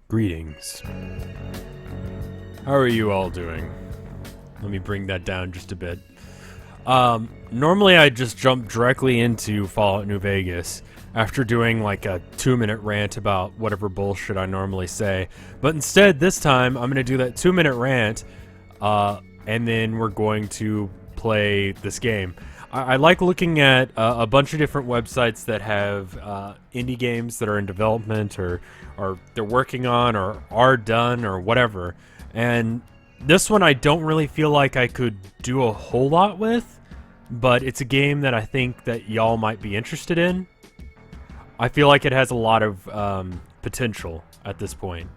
Greetings. How are you all doing? Let me bring that down just a bit. Normally I just jump directly into Fallout New Vegas after doing like a 2-minute rant about whatever bullshit I normally say. But instead, this time, I'm going to do that 2-minute rant, and then we're going to play this game. I like looking at a bunch of different websites that have indie games that are in development or they're working on or are done or whatever. And this one I don't really feel like I could do a whole lot with, but it's a game that I think that y'all might be interested in. I feel like it has a lot of potential at this point.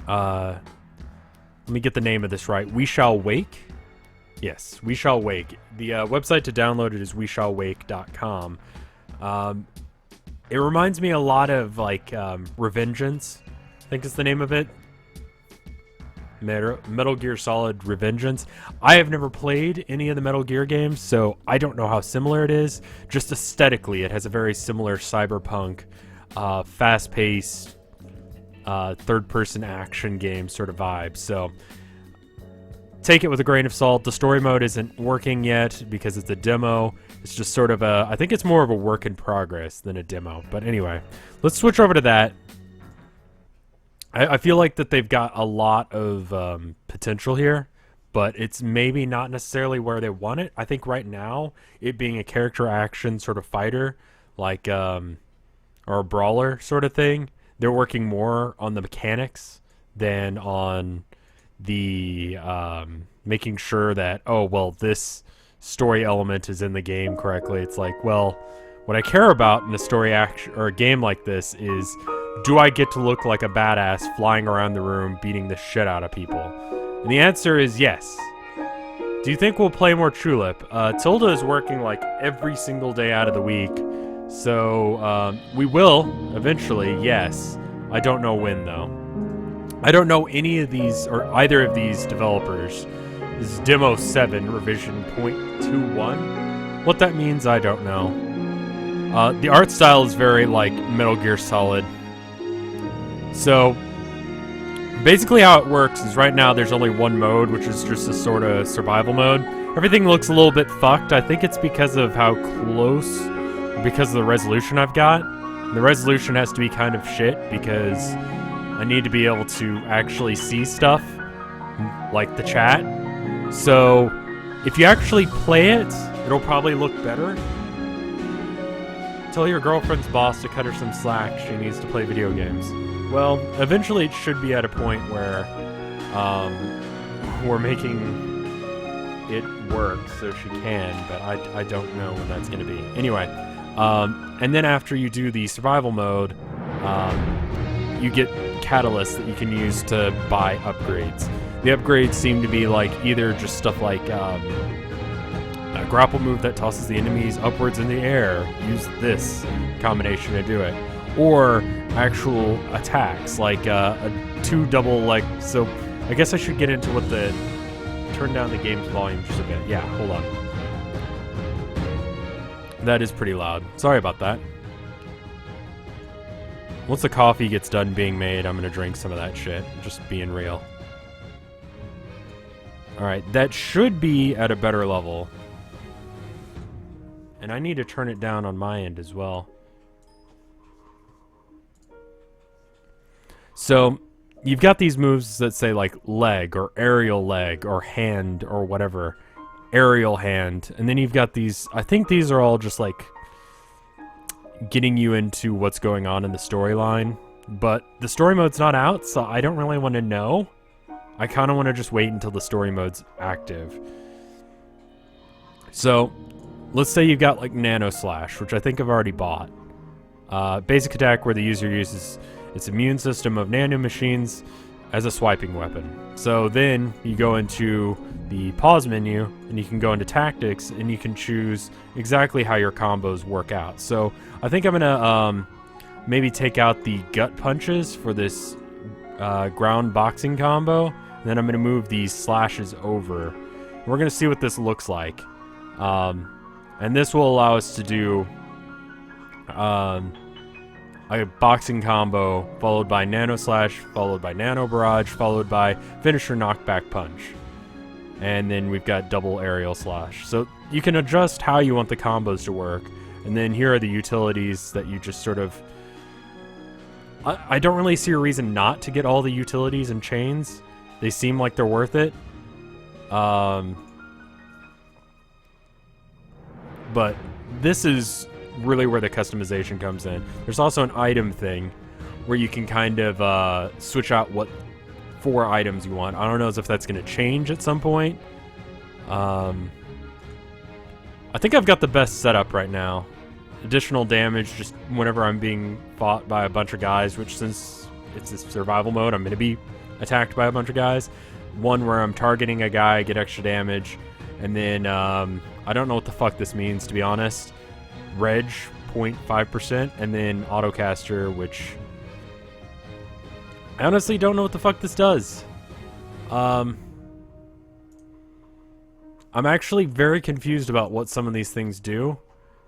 Let me get the name of this right. We Shall Wake? Yes, We Shall Wake. The website to download it is weshallwake.com. It reminds me a lot of, like, Revengeance, I think is the name of it. Metal Gear Solid Revengeance. I have never played any of the Metal Gear games, so I don't know how similar it is. Just aesthetically, it has a very similar cyberpunk, fast-paced, third-person action game sort of vibe. So take it with a grain of salt. The story mode isn't working yet because it's a demo. It's just sort of a... I think it's more of a work in progress than a demo. But anyway, let's switch over to that. I feel like that they've got a lot of potential here, but it's maybe not necessarily where they want it. I think right now, it being a character action sort of fighter, like, or a brawler sort of thing, they're working more on the mechanics than on the making sure that, oh, well, this story element is in the game correctly. It's like, well, what I care about in a story action or a game like this is, do I get to look like a badass flying around the room beating the shit out of people? And the answer is yes. Do you think we'll play more Tulip? Tilda is working like every single day out of the week, so we will eventually, yes. I don't know when though. I don't know any of these or either of these developers. This is Demo 7 revision 0.21. What that means, I don't know. The art style is very like Metal Gear Solid. So, basically how it works is right now there's only one mode, which is just a sort of survival mode. Everything looks a little bit fucked. I think it's because of how close, because of the resolution I've got. The resolution has to be kind of shit because I need to be able to actually see stuff, like the chat. So, if you actually play it, it'll probably look better. Tell your girlfriend's boss to cut her some slack. She needs to play video games. Well, eventually it should be at a point where we're making it work so she can, but I don't know when that's going to be. Anyway, and then after you do the survival mode, you get catalysts that you can use to buy upgrades. The upgrades seem to be like either just stuff like a grapple move that tosses the enemies upwards in the air. Use this combination to do it. Or actual attacks, like a 2 double, like, so I guess I should get into what the, turn down the game's volume just a bit. Yeah, hold on. That is pretty loud. Sorry about that. Once the coffee gets done being made, I'm gonna drink some of that shit, just being real. Alright, that should be at a better level. And I need to turn it down on my end as well. So, you've got these moves that say, like, leg, or aerial leg, or hand, or whatever. Aerial hand. And then you've got these... I think these are all just, like, getting you into what's going on in the storyline. But the story mode's not out, so I don't really want to know. I kind of want to just wait until the story mode's active. So, let's say you've got, like, Nano Slash, which I think I've already bought. Basic attack where the user uses... its immune system of nanomachines as a swiping weapon. So then you go into the pause menu and you can go into tactics and you can choose exactly how your combos work out. So I think I'm gonna maybe take out the gut punches for this ground boxing combo. And then I'm gonna move these slashes over. We're gonna see what this looks like. And this will allow us to do a boxing combo, followed by Nano Slash, followed by Nano Barrage, followed by Finisher Knockback Punch. And then we've got double Aerial Slash. So you can adjust how you want the combos to work. And then here are the utilities that you just sort of... I don't really see a reason not to get all the utilities and chains. They seem like they're worth it. But this is really where the customization comes in. There's also an item thing where you can kind of switch out what 4 items you want. I don't know if that's going to change at some point. I think I've got the best setup right now. Additional damage just whenever I'm being fought by a bunch of guys, which since it's a survival mode, I'm going to be attacked by a bunch of guys. One where I'm targeting a guy, get extra damage, and then I don't know what the fuck this means, to be honest. Reg, 0.5%, and then Autocaster, which I honestly don't know what the fuck this does. I'm actually very confused about what some of these things do.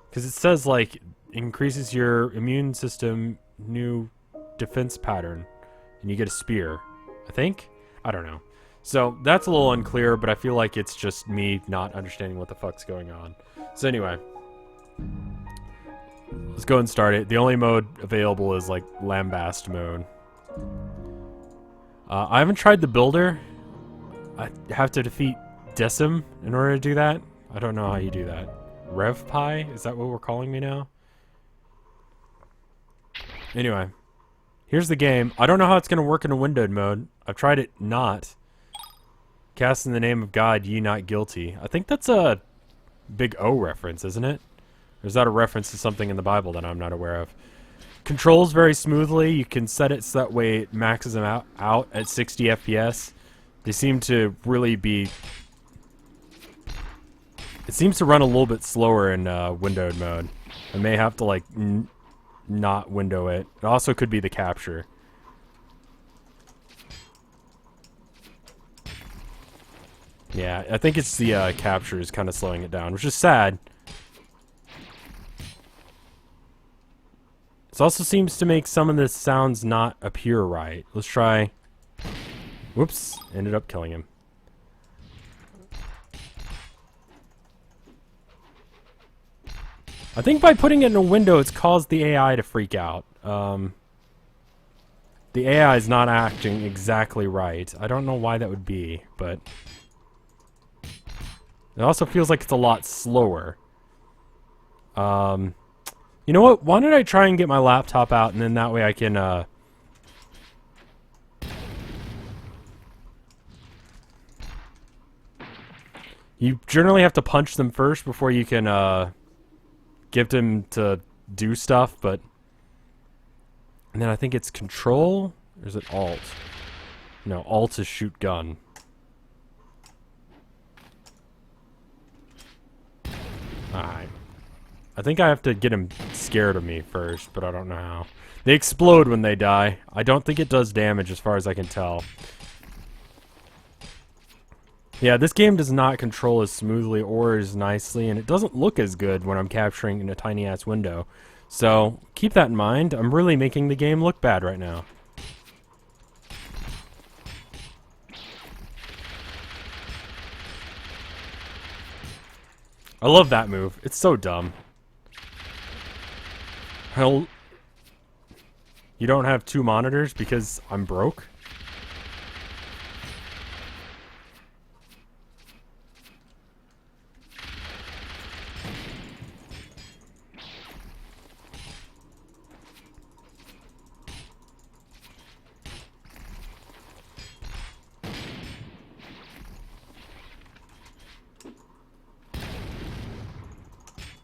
Because it says, like, increases your immune system new defense pattern. And you get a spear, I think? I don't know. So, that's a little unclear, but I feel like it's just me not understanding what the fuck's going on. So anyway. Let's go and start it. The only mode available is, like, Lambast mode. I haven't tried the builder. I have to defeat Decim in order to do that. I don't know how you do that. RevPie? Is that what we're calling me now? Anyway. Here's the game. I don't know how it's going to work in a windowed mode. I've tried it not. Cast in the name of God, ye not guilty. I think that's a big O reference, isn't it? Or is that a reference to something in the Bible that I'm not aware of? Controls very smoothly. You can set it so that way it maxes them out at 60 FPS. They seem to really be... It seems to run a little bit slower in windowed mode. I may have to, like, not window it. It also could be the capture. Yeah, I think it's the capture is kind of slowing it down, which is sad. This also seems to make some of the sounds not appear right. Let's try... Whoops, ended up killing him. I think by putting it in a window, it's caused the AI to freak out. The AI is not acting exactly right. I don't know why that would be, but... It also feels like it's a lot slower. You know what? Why don't I try and get my laptop out, and then that way I can, You generally have to punch them first before you can, get them to do stuff, but... And then I think it's control? Or is it alt? No, alt is shoot gun. Alright. I think I have to get him scared of me first, but I don't know how. They explode when they die. I don't think it does damage as far as I can tell. Yeah, this game does not control as smoothly or as nicely, and it doesn't look as good when I'm capturing in a tiny-ass window. So, keep that in mind. I'm really making the game look bad right now. I love that move. It's so dumb. Hell, you don't have 2 monitors because I'm broke?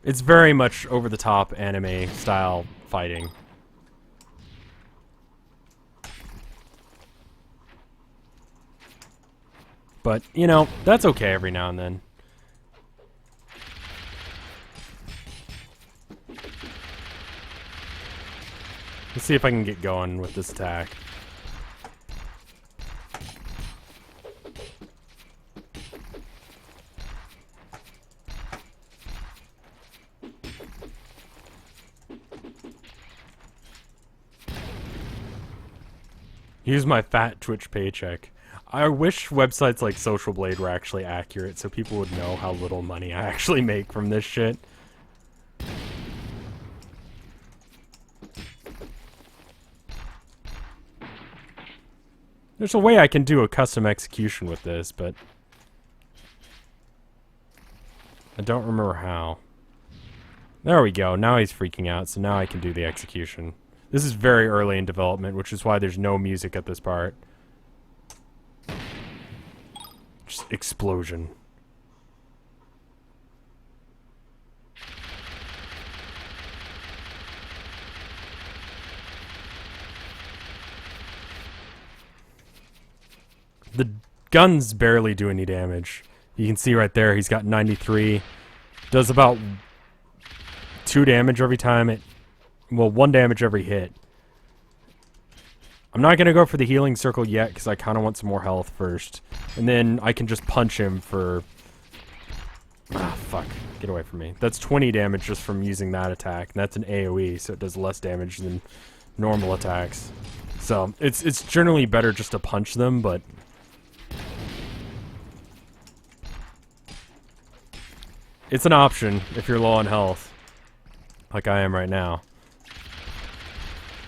It's very much over-the-top anime-style fighting. But, you know, that's okay every now and then. Let's see if I can get going with this attack. Use my fat Twitch paycheck. I wish websites like Social Blade were actually accurate so people would know how little money I actually make from this shit. There's a way I can do a custom execution with this, but I don't remember how. There we go. Now he's freaking out, so now I can do the execution. This is very early in development, which is why there's no music at this part. Just explosion. The guns barely do any damage. You can see right there, he's got 93. Does about 2 damage every time it... Well, 1 damage every hit. I'm not going to go for the healing circle yet, because I kind of want some more health first. And then I can just punch him for... Ah, fuck. Get away from me. That's 20 damage just from using that attack. And that's an AoE, so it does less damage than normal attacks. So, it's generally better just to punch them, but... It's an option if you're low on health, like I am right now.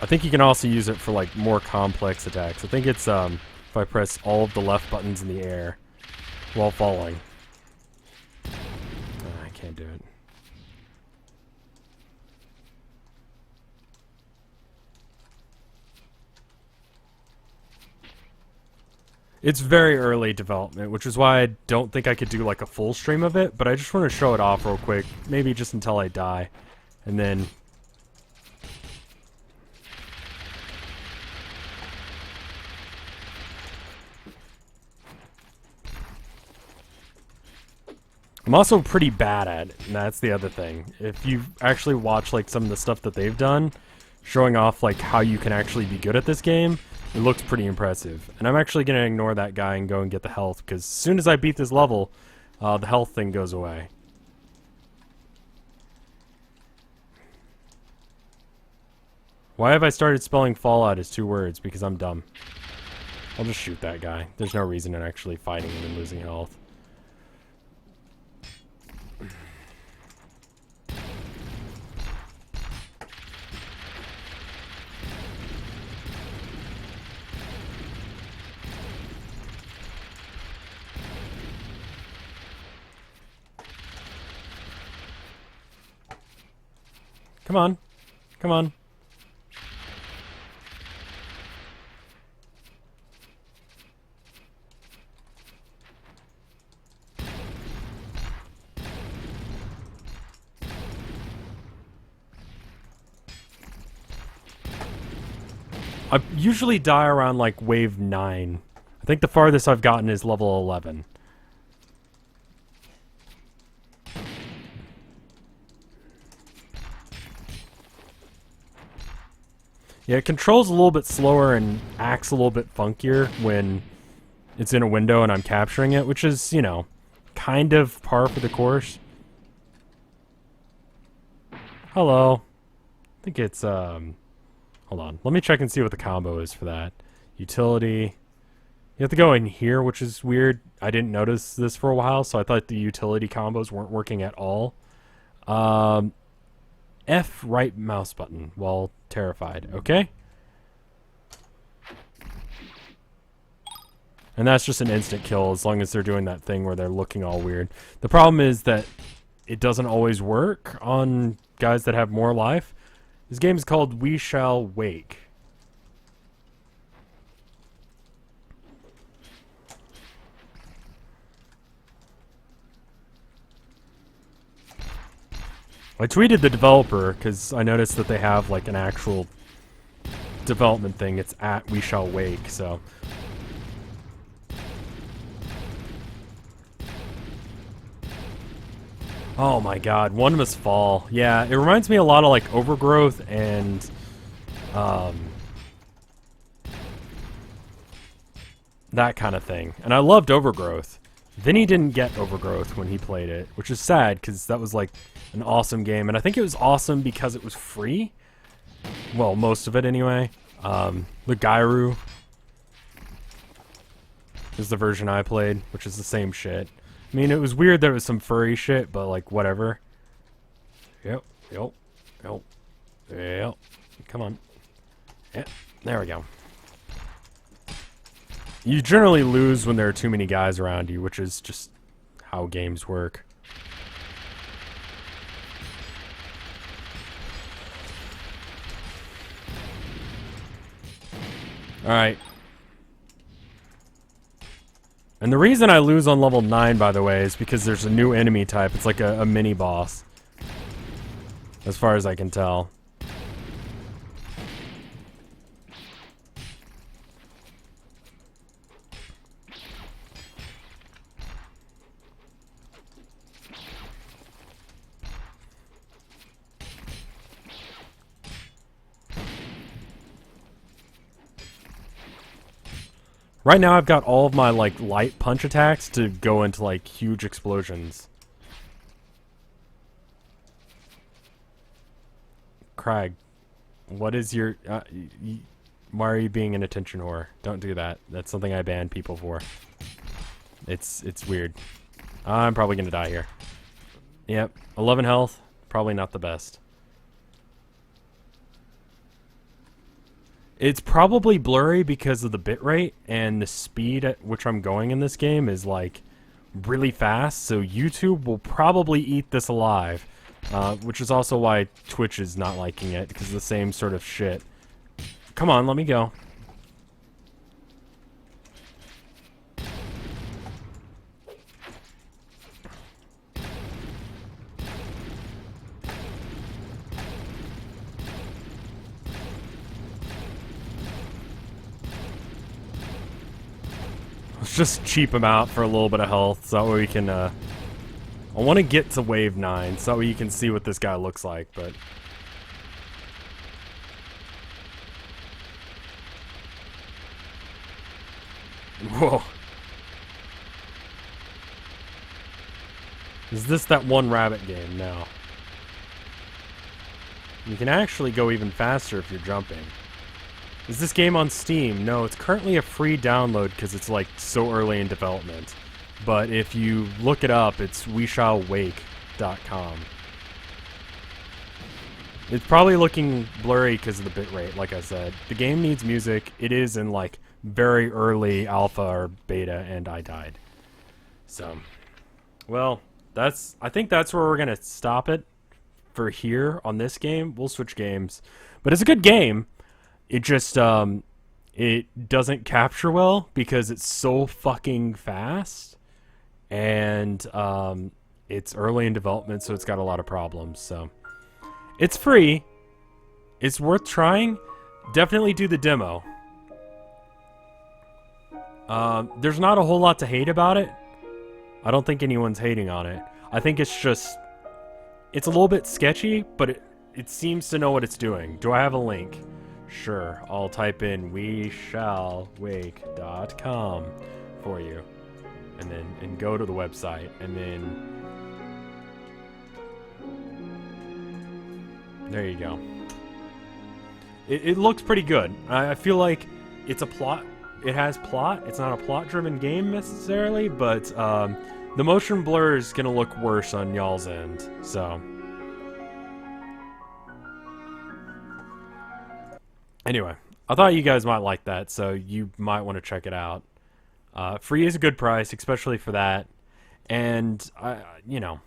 I think you can also use it for like more complex attacks. I think it's if I press all of the left buttons in the air while falling. I can't do it. It's very early development, which is why I don't think I could do like a full stream of it, but I just want to show it off real quick, maybe just until I die, and then... I'm also pretty bad at it, and that's the other thing. If you actually watch like some of the stuff that they've done, showing off like how you can actually be good at this game, it looks pretty impressive. And I'm actually going to ignore that guy and go and get the health, because as soon as I beat this level, the health thing goes away. Why have I started spelling Fallout as 2 words? Because I'm dumb. I'll just shoot that guy. There's no reason in actually fighting him and losing health. Come on. Come on. I usually die around like wave 9. I think the farthest I've gotten is level 11. Yeah, it controls a little bit slower and acts a little bit funkier when it's in a window and I'm capturing it, which is, you know, kind of par for the course. Hello. I think it's, hold on. Let me check and see what the combo is for that. Utility. You have to go in here, which is weird. I didn't notice this for a while, so I thought the utility combos weren't working at all. F right mouse button while terrified. Okay? And that's just an instant kill as long as they're doing that thing where they're looking all weird. The problem is that it doesn't always work on guys that have more life. This game is called We Shall Wake. I tweeted the developer because I noticed that they have like an actual development thing. It's at We Shall Wake, so... Oh my god, one must fall. Yeah, it reminds me a lot of like Overgrowth and that kind of thing. And I loved Overgrowth. Vinny didn't get Overgrowth when he played it, which is sad because that was like an awesome game. And I think it was awesome because it was free. Well, most of it anyway. The Gyru is the version I played, which is the same shit. I mean, it was weird that it was some furry shit, but like whatever. Yep. Come on. Yeah, there we go. You generally lose when there are too many guys around you, which is just how games work. Alright. And the reason I lose on level 9, by the way, is because there's a new enemy type. It's like a mini-boss. As far as I can tell. Right now I've got all of my, like, light punch attacks to go into, like, huge explosions. Craig, what is your... why are you being an attention whore? Don't do that. That's something I ban people for. It's weird. I'm probably gonna die here. Yep, 11 health. Probably not the best. It's probably blurry because of the bitrate, and the speed at which I'm going in this game is like really fast, so YouTube will probably eat this alive, which is also why Twitch is not liking it, because of the same sort of shit. Come on, let me go. Let's just cheap him out for a little bit of health, so that way we can, I want to get to wave 9, so that way you can see what this guy looks like, but... Whoa. Is this that one rabbit game? No. You can actually go even faster if you're jumping. Is this game on Steam? No, it's currently a free download because it's like so early in development. But if you look it up, it's weshallwake.com. It's probably looking blurry because of the bitrate, like I said. The game needs music. It is in like very early alpha or beta, and I died. So, well, I think that's where we're gonna stop it for here on this game. We'll switch games, but it's a good game. It just it doesn't capture well because it's so fucking fast, and it's early in development, so it's got a lot of problems. So it's free. It's worth trying. Definitely do the demo. There's not a whole lot to hate about it. I don't think anyone's hating on it. I think it's just... It's a little bit sketchy, but it seems to know what it's doing. Do I have a link? Sure. I'll type in weshallwake.com for you. And go to the website. And then... There you go. It looks pretty good. I feel like it's a plot... It has plot. It's not a plot-driven game necessarily, but the motion blur is going to look worse on y'all's end, so... Anyway, I thought you guys might like that, so you might want to check it out. Free is a good price, especially for that, and, you know,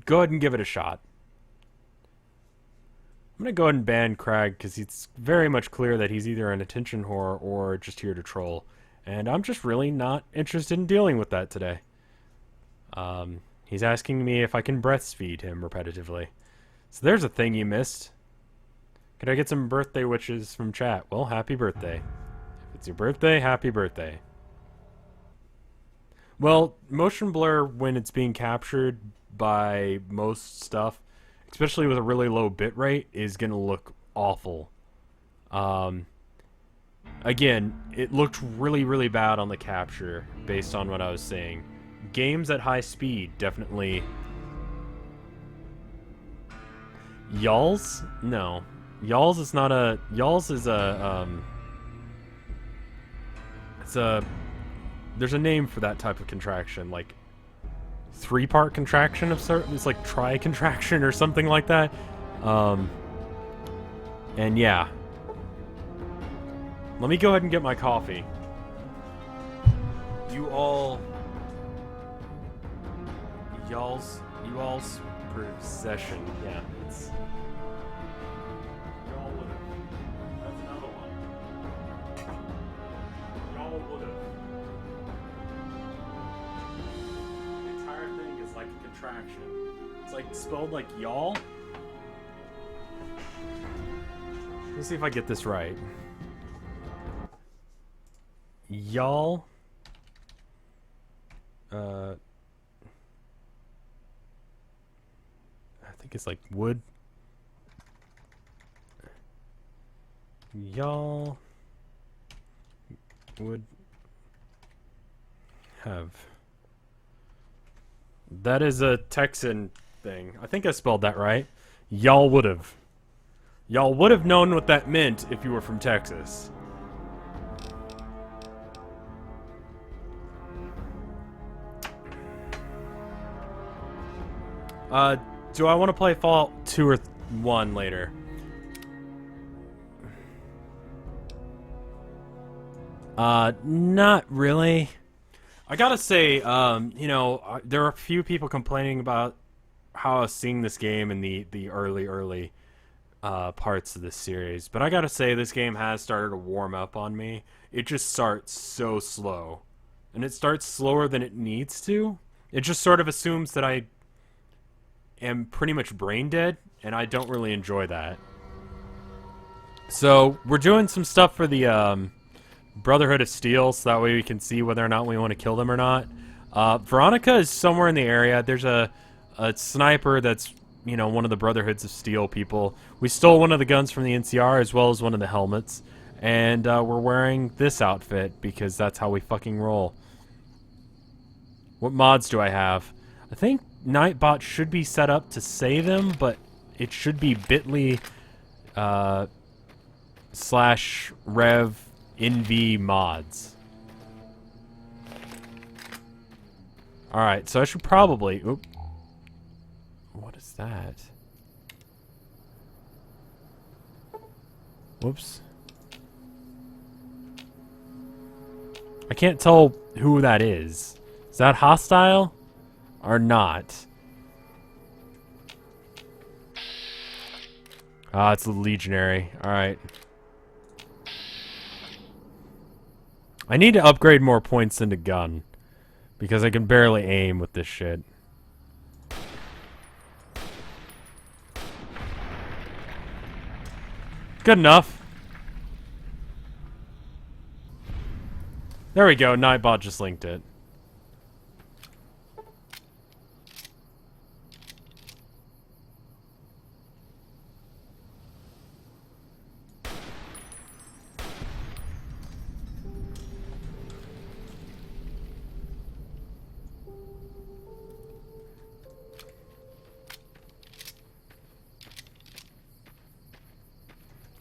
go ahead and give it a shot. I'm going to go ahead and ban Craig because it's very much clear that he's either an attention whore or just here to troll. And I'm just really not interested in dealing with that today. He's asking me if I can breastfeed him repetitively. So there's a thing you missed. Could I get some birthday wishes from chat? Well, happy birthday. If it's your birthday, happy birthday. Well, motion blur when it's being captured by most stuff, especially with a really low bitrate, is going to look awful. Again, it looked really, really bad on the capture, based on what I was seeing. Games at high speed, definitely... Y'all's? No. Y'all's is not a... Y'all's is a, It's a... There's a name for that type of contraction, like... Three-part contraction of certain... It's like tri-contraction or something like that. And yeah. Let me go ahead and get my coffee. You all's procession. Yeah, it's... Y'all would've. That's another one. Y'all would've. The entire thing is like a contraction. It's like spelled like y'all. Let me see if I get this right. Y'all. I think it's like wood. Y'all would have. That is a Texan thing. I think I spelled that right. Y'all would have. Y'all would have known what that meant if you were from Texas. Do I want to play Fallout 2 or 1 later? Not really. I gotta say, you know, there are a few people complaining about how I was seeing this game in the early parts of this series, but I gotta say this game has started to warm up on me. It just starts so slow, and it starts slower than it needs to. It just sort of assumes that I am pretty much brain dead, and I don't really enjoy that. So we're doing some stuff for the Brotherhood of Steel, so that way we can see whether or not we want to kill them or not. Veronica is somewhere in the area. There's a sniper that's, you know, one of the Brotherhoods of Steel people. We stole one of the guns from the NCR as well as one of the helmets, and we're wearing this outfit because that's how we fucking roll. What mods do I have? I think Nightbot should be set up to say them, but it should be bit.ly /rev mods. Alright, so I should probably... Oop. What is that? Whoops. I can't tell who that is. Is that hostile? Or not? Ah, it's a legionary. Alright. I need to upgrade more points into gun. Because I can barely aim with this shit. Good enough. There we go, Nightbot just linked it.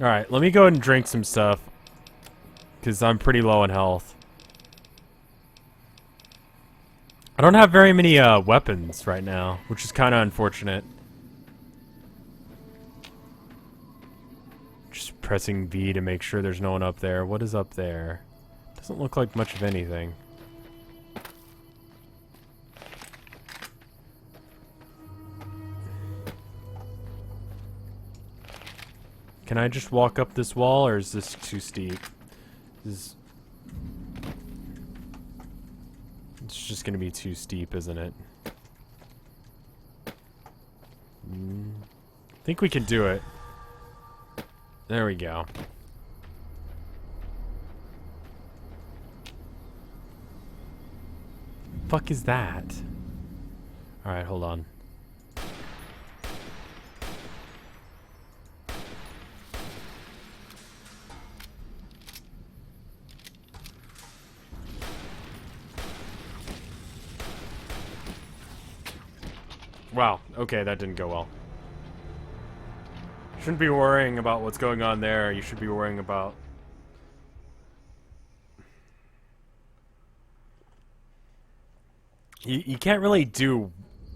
Alright, let me go ahead and drink some stuff. Because I'm pretty low in health. I don't have very many weapons right now, which is kind of unfortunate. Just pressing V to make sure there's no one up there. What is up there? Doesn't look like much of anything. Can I just walk up this wall, or is this too steep? It's just gonna be too steep, isn't it? I think we can do it. There we go. Fuck is that? Alright, hold on. Wow, okay, that didn't go well. Shouldn't be worrying about what's going on there. You should be worrying about... You can't really do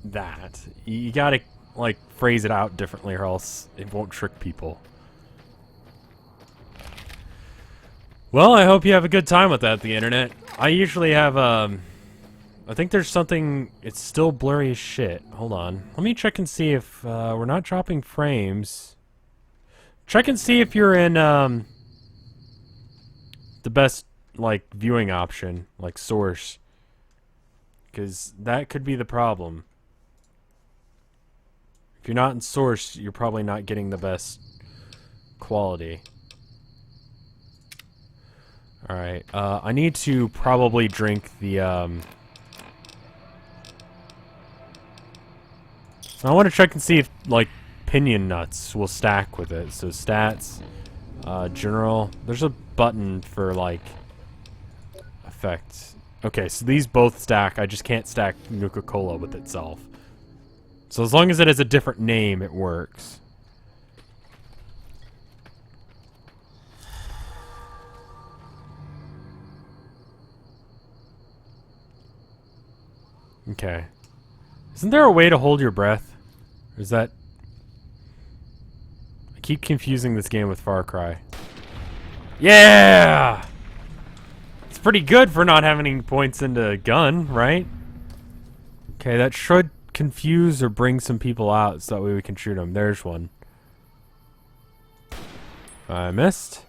that. You gotta, like, phrase it out differently or else it won't trick people. Well, I hope you have a good time with that, the internet. I usually have, I think there's something... It's still blurry as shit. Hold on. Let me check and see if, we're not dropping frames. Check and see if you're in, the best, like, viewing option. Like, source. Because that could be the problem. If you're not in source, you're probably not getting the best quality. Alright, I need to probably drink the, I want to check and see if, like, pinion nuts will stack with it. So stats, general. There's a button for, like, effects. Okay, so these both stack. I just can't stack Nuka-Cola with itself. So as long as it has a different name, it works. Okay. Isn't there a way to hold your breath? Or is that... I keep confusing this game with Far Cry. Yeah! It's pretty good for not having any points into a gun, right? Okay, that should confuse or bring some people out so that way we can shoot them. There's one. I missed.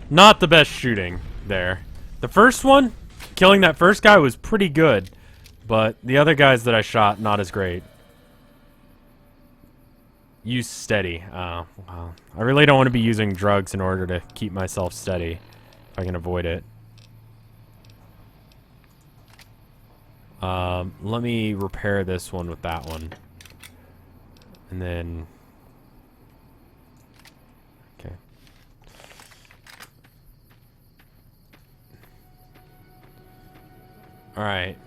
Not the best shooting there. The first one, killing that first guy was pretty good, but the other guys that I shot, not as great. Use steady. Oh, wow. I really don't want to be using drugs in order to keep myself steady, if I can avoid it. Let me repair this one with that one. And then... Okay. Alright.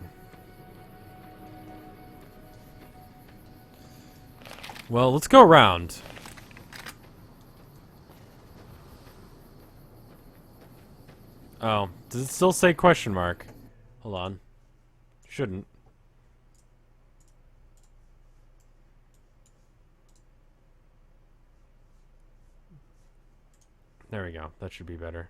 Well, let's go around. Oh, does it still say question mark? Hold on. Shouldn't. There we go. That should be better.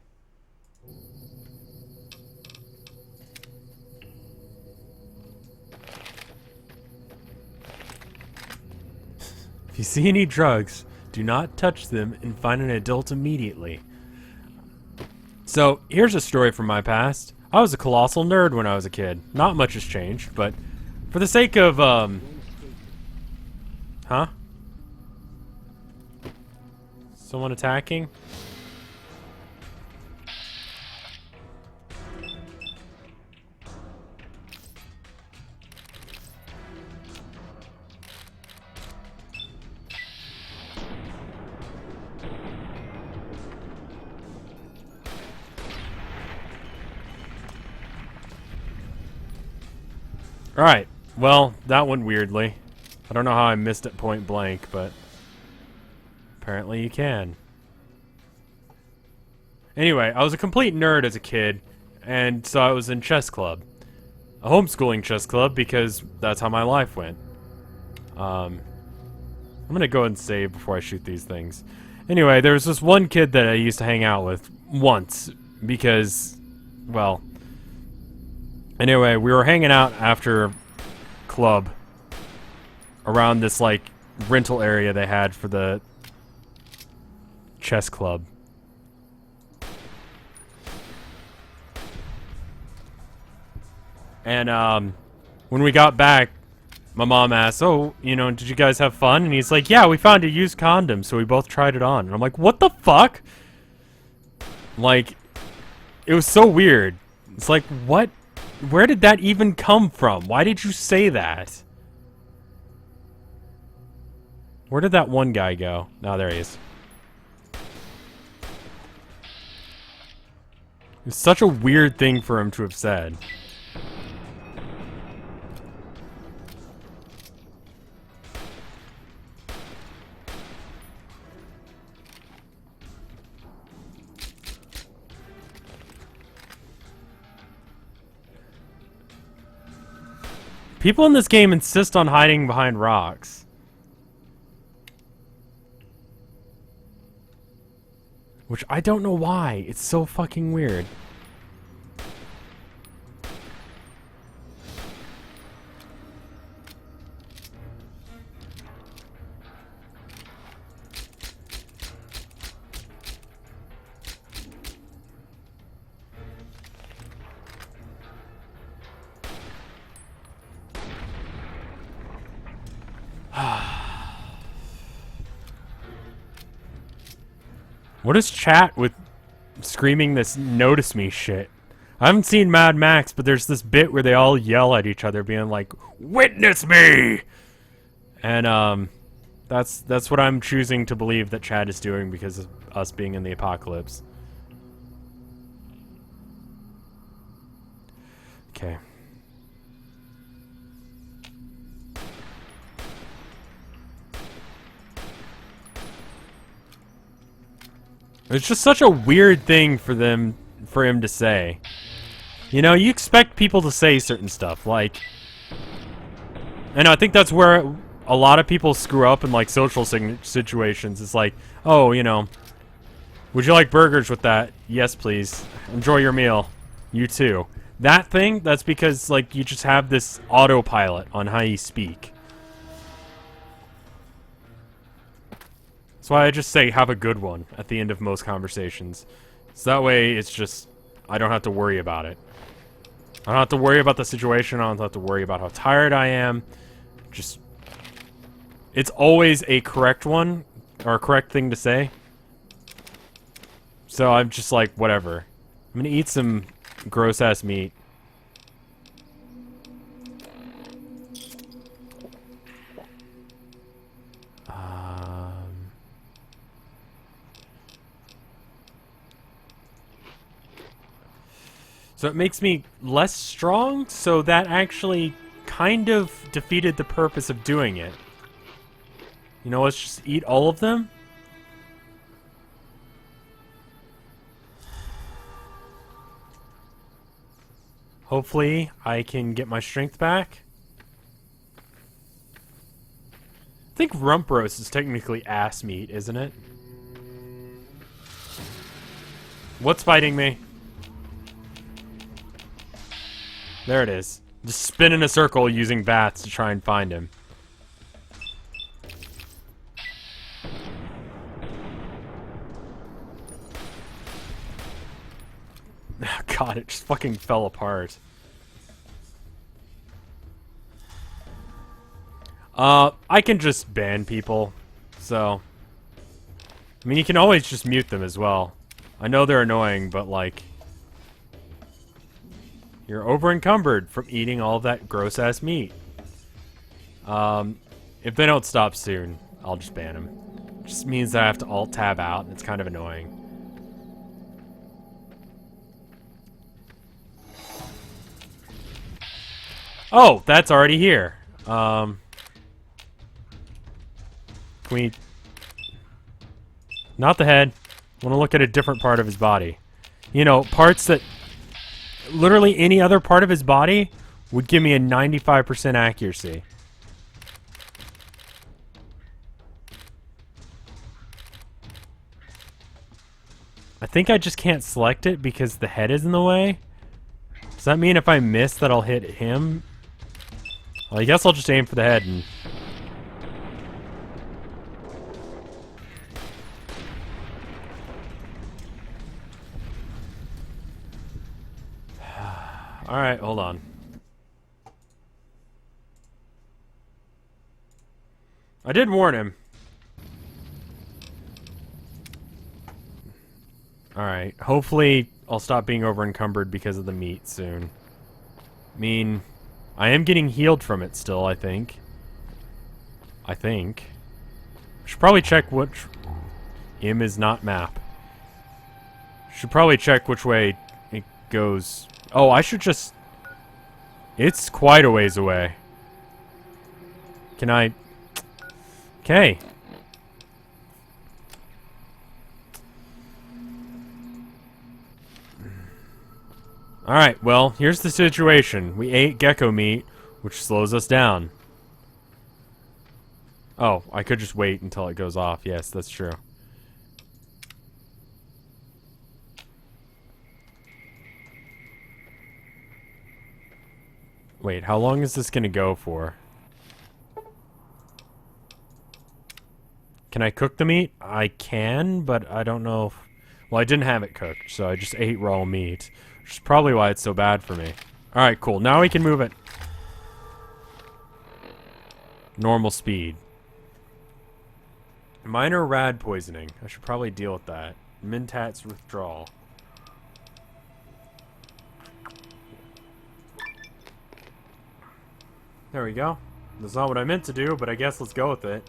If you see any drugs, do not touch them and find an adult immediately. So, here's a story from my past. I was a colossal nerd when I was a kid. Not much has changed, but for the sake of, Huh? Someone attacking? Alright, well, that went weirdly. I don't know how I missed it point blank, but apparently you can. Anyway, I was a complete nerd as a kid, and so I was in chess club. A homeschooling chess club, because that's how my life went. I'm gonna go and save before I shoot these things. Anyway, there was this one kid that I used to hang out with once, because, well... Anyway, we were hanging out after club around this, like, rental area they had for the chess club. And, when we got back, my mom asked, oh, you know, did you guys have fun? And he's like, yeah, we found a used condom, so we both tried it on. And I'm like, what the fuck? Like, it was so weird. It's like, what? Where did that even come from? Why did you say that? Where did that one guy go? Oh, there he is. It's such a weird thing for him to have said. People in this game insist on hiding behind rocks. Which I don't know why. It's so fucking weird. What is chat with screaming this notice me shit? I haven't seen Mad Max, but there's this bit where they all yell at each other being like, witness me! And that's what I'm choosing to believe that chat is doing because of us being in the apocalypse. Okay. It's just such a weird thing for him to say. You know, you expect people to say certain stuff, like... And I think that's where a lot of people screw up in, like, social situations. It's like, oh, you know, would you like burgers with that? Yes, please. Enjoy your meal. You too. That thing, that's because, like, you just have this autopilot on how you speak. That's why I just say, have a good one, at the end of most conversations. So that way, it's just, I don't have to worry about it. I don't have to worry about the situation, I don't have to worry about how tired I am. Just, it's always a correct one, or a correct thing to say. So I'm just like, whatever. I'm gonna eat some gross-ass meat. So it makes me less strong, so that actually kind of defeated the purpose of doing it. You know, let's just eat all of them. Hopefully, I can get my strength back. I think rump roast is technically ass meat, isn't it? What's fighting me? There it is. Just spin in a circle using bats to try and find him. God, it just fucking fell apart. I can just ban people, so... I mean, you can always just mute them as well. I know they're annoying, but like... You're over-encumbered from eating all of that gross-ass meat. If they don't stop soon, I'll just ban them. It just means that I have to alt-tab out, and it's kind of annoying. Oh, that's already here. Can we... Not the head. I want to look at a different part of his body. You know, parts that... Literally any other part of his body would give me a 95% accuracy. I think I just can't select it because the head is in the way. Does that mean if I miss that I'll hit him? Well, I guess I'll just aim for the head and... Alright, hold on. I did warn him. Alright, hopefully I'll stop being over-encumbered because of the meat soon. I mean, I am getting healed from it still, I think. Should probably check which... M is not map. Should probably check which way goes... Oh, I should just... It's quite a ways away. Can I... Okay. Alright, well, here's the situation. We ate gecko meat, which slows us down. Oh, I could just wait until it goes off. Yes, that's true. Wait, how long is this gonna go for? Can I cook the meat? I can, but I don't know if... Well, I didn't have it cooked, so I just ate raw meat. Which is probably why it's so bad for me. Alright, cool. Now we can move it. Normal speed. Minor rad poisoning. I should probably deal with that. Mentats withdrawal. There we go. That's not what I meant to do, but I guess let's go with it.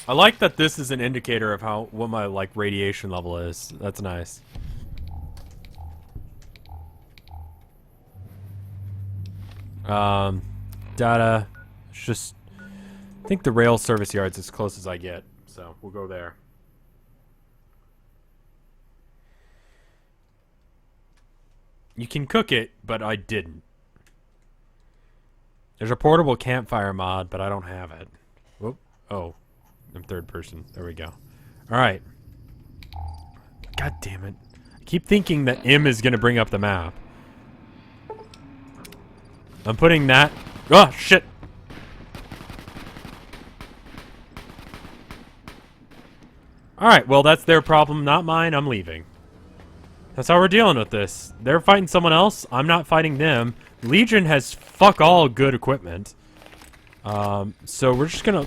I like that this is an indicator of what my like radiation level is. That's nice. Data. It's just I think the rail service yard's as close as I get, so we'll go there. You can cook it, but I didn't. There's a portable campfire mod, but I don't have it. Whoop. Oh. I'm third person. There we go. Alright. God damn it. I keep thinking that M is going to bring up the map. I'm putting that... Oh, shit! Alright, well, that's their problem, not mine. I'm leaving. That's how we're dealing with this. They're fighting someone else. I'm not fighting them. Legion has fuck all good equipment. So we're just gonna...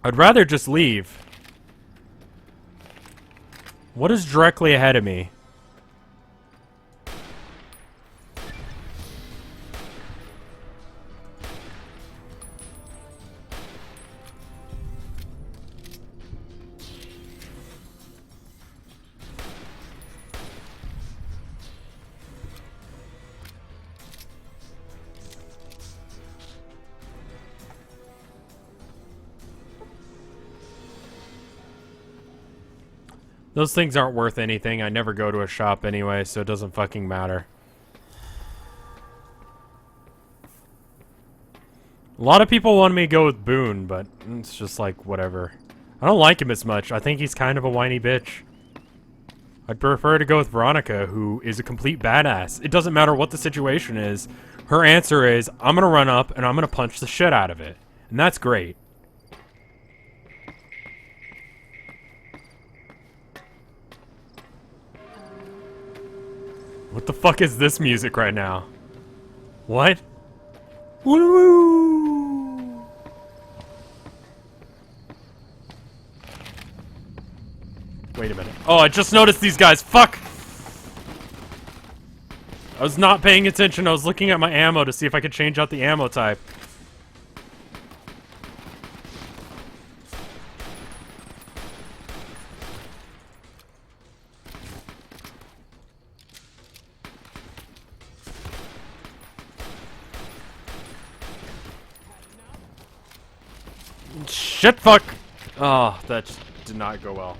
I'd rather just leave. What is directly ahead of me? Those things aren't worth anything. I never go to a shop anyway, so it doesn't fucking matter. A lot of people want me to go with Boone, but it's just like, whatever. I don't like him as much. I think he's kind of a whiny bitch. I'd prefer to go with Veronica, who is a complete badass. It doesn't matter what the situation is. Her answer is, I'm gonna run up and I'm gonna punch the shit out of it. And that's great. What the fuck is this music right now? What? Woo! Wait a minute. Oh, I just noticed these guys. Fuck! I was not paying attention. I was looking at my ammo to see if I could change out the ammo type. Shit, fuck! Oh, that just did not go well.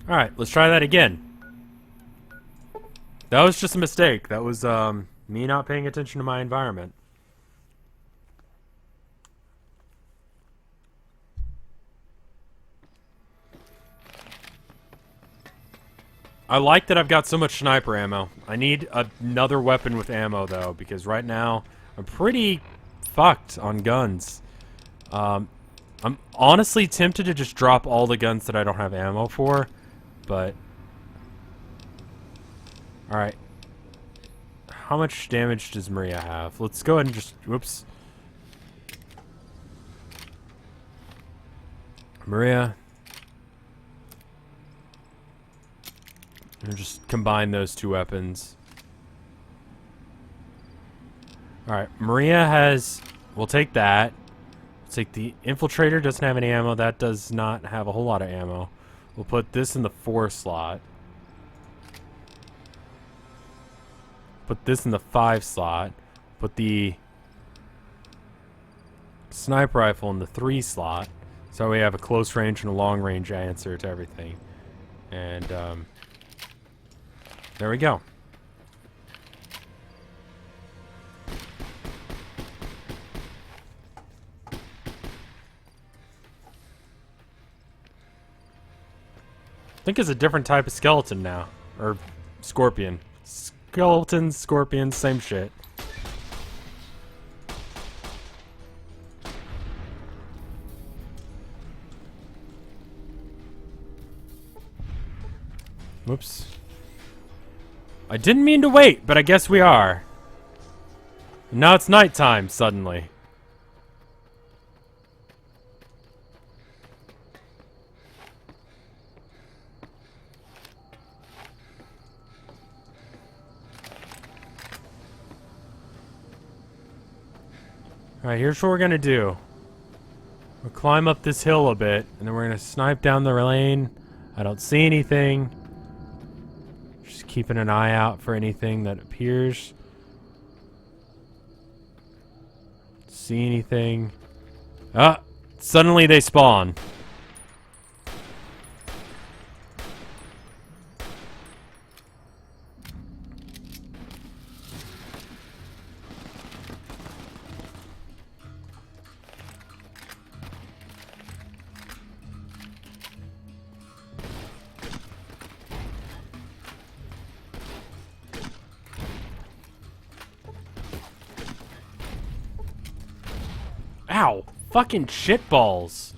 Alright, let's try that again. That was just a mistake. That was, me not paying attention to my environment. I like that I've got so much sniper ammo. I need another weapon with ammo, though, because right now I'm pretty fucked on guns. I'm honestly tempted to just drop all the guns that I don't have ammo for, but... Alright. how much damage does Maria have? Let's go ahead and just... Whoops. Maria. And just combine those two weapons. Alright, Maria has... We'll take that. Let's take the Infiltrator. Doesn't have any ammo. That does not have a whole lot of ammo. We'll put this in the 4 slot. Put this in the 5 slot. Put the sniper rifle in the 3 slot. So we have a close range and a long range answer to everything. And there we go. I think it's a different type of skeleton now. Or scorpion. Skeletons, scorpions, same shit. Whoops. I didn't mean to wait, but I guess we are. And now it's nighttime, suddenly. Alright, here's what we're gonna do. We'll climb up this hill a bit, and then we're gonna snipe down the lane. I don't see anything. Just keeping an eye out for anything that appears. See anything? Ah! Suddenly they spawn. Ow! Fucking shitballs!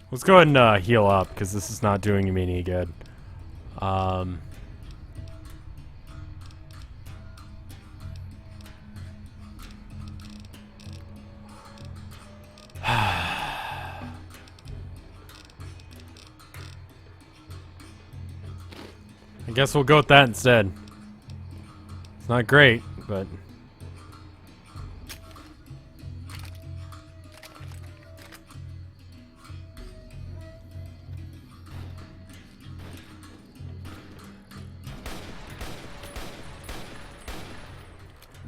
Let's go ahead and heal up, because this is not doing me any good. I guess we'll go with that instead. It's not great, but...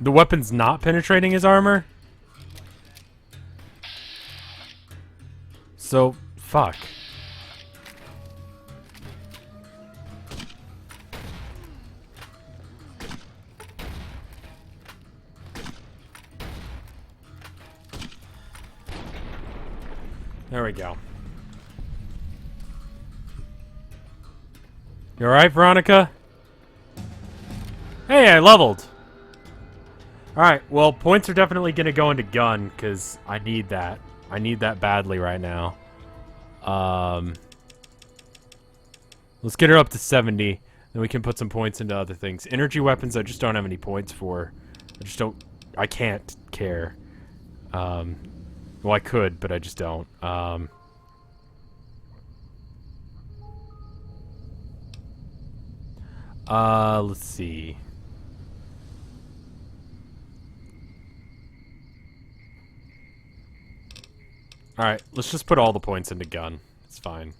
The weapon's not penetrating his armor? So, fuck. There we go. You alright, Veronica? Hey, I leveled! Alright, well, points are definitely going to go into gun, because I need that. I need that badly right now. Let's get her up to 70, then we can put some points into other things. Energy weapons, I just don't have any points for. I just don't... I can't care. Well, I could, but I just don't. Let's see... Alright, let's just put all the points into gun. It's fine.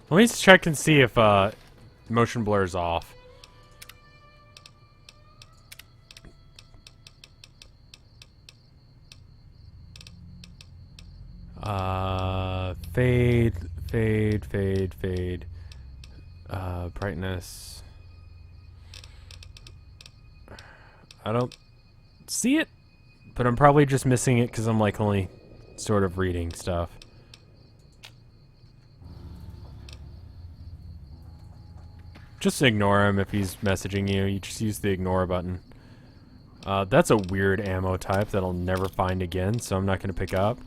Let me just check and see if motion blur's off. Fade, fade, fade, fade. Brightness. I don't see it, but I'm probably just missing it because I'm like only sort of reading stuff. Just ignore him if he's messaging you. You just use the ignore button. That's a weird ammo type that I'll never find again, so I'm not going to pick up.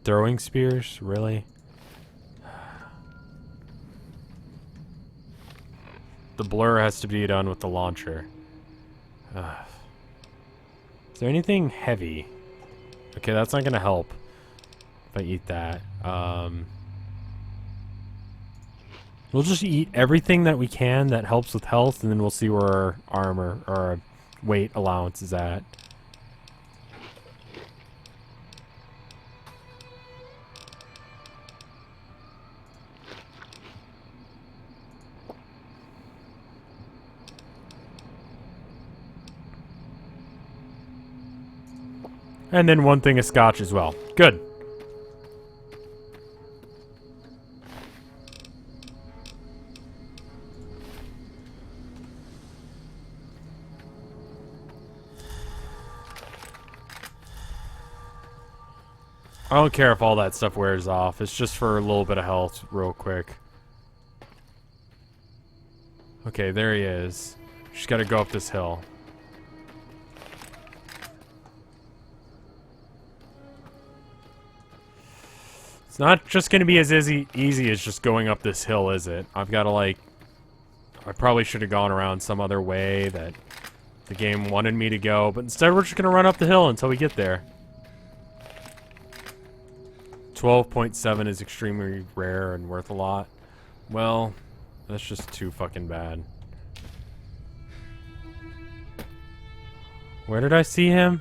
Throwing spears? Really? The blur has to be done with the launcher. Is there anything heavy? Okay, that's not gonna help if I eat that. We'll just eat everything that we can that helps with health, and then we'll see where our armor or our weight allowance is at. And then one thing of scotch as well. Good. I don't care if all that stuff wears off. It's just for a little bit of health real quick. Okay, there he is. Just gotta go up this hill. It's not just going to be as easy as just going up this hill, is it? I've got to, like... I probably should have gone around some other way that the game wanted me to go, but instead we're just going to run up the hill until we get there. 12.7 is extremely rare and worth a lot. Well, that's just too fucking bad. Where did I see him?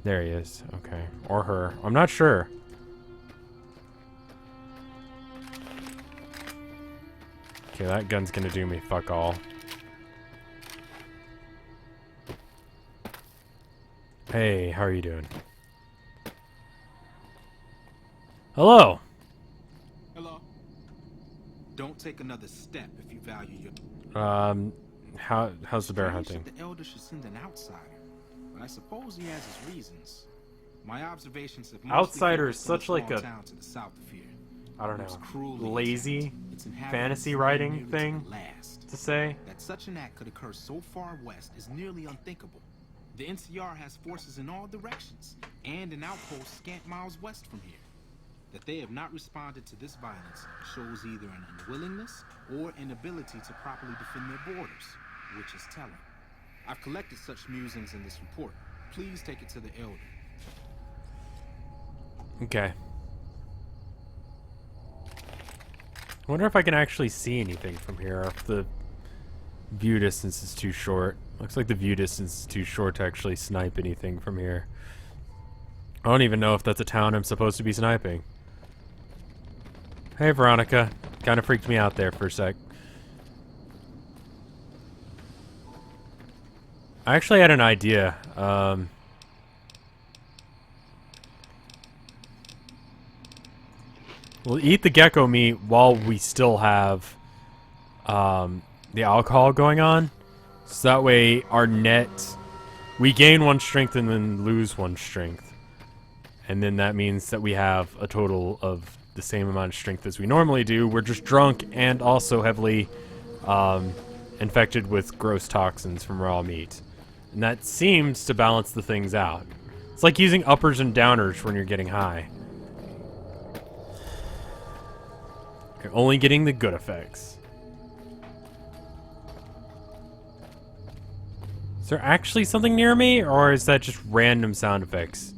There he is. Okay. Or her. I'm not sure. Okay, that gun's gonna do me fuck all. Hey, how are you doing? Hello! Hello. Don't take another step if you value your... How's the bear hunting? The elder should send an outsider. But I suppose he has his reasons. My observations have outsider is such like a town to the south of here. I don't know, lazy fantasy writing thing to say. That such an act could occur so far west is nearly unthinkable. The NCR has forces in all directions and an outpost scant miles west from here. That they have not responded to this violence shows either an unwillingness or inability to properly defend their borders, which is telling. I've collected such musings in this report. Please take it to the elder. Okay. I wonder if I can actually see anything from here, or if the view distance is too short. Looks like the view distance is too short to actually snipe anything from here. I don't even know if that's a town I'm supposed to be sniping. Hey, Veronica. Kind of freaked me out there for a sec. I actually had an idea. We'll eat the gecko meat while we still have the alcohol going on. So that way our net... We gain 1 strength and then lose 1 strength. And then that means that we have a total of the same amount of strength as we normally do. We're just drunk and also heavily infected with gross toxins from raw meat. And that seems to balance the things out. It's like using uppers and downers when you're getting high. You're only getting the good effects. Is there actually something near me, or is that just random sound effects?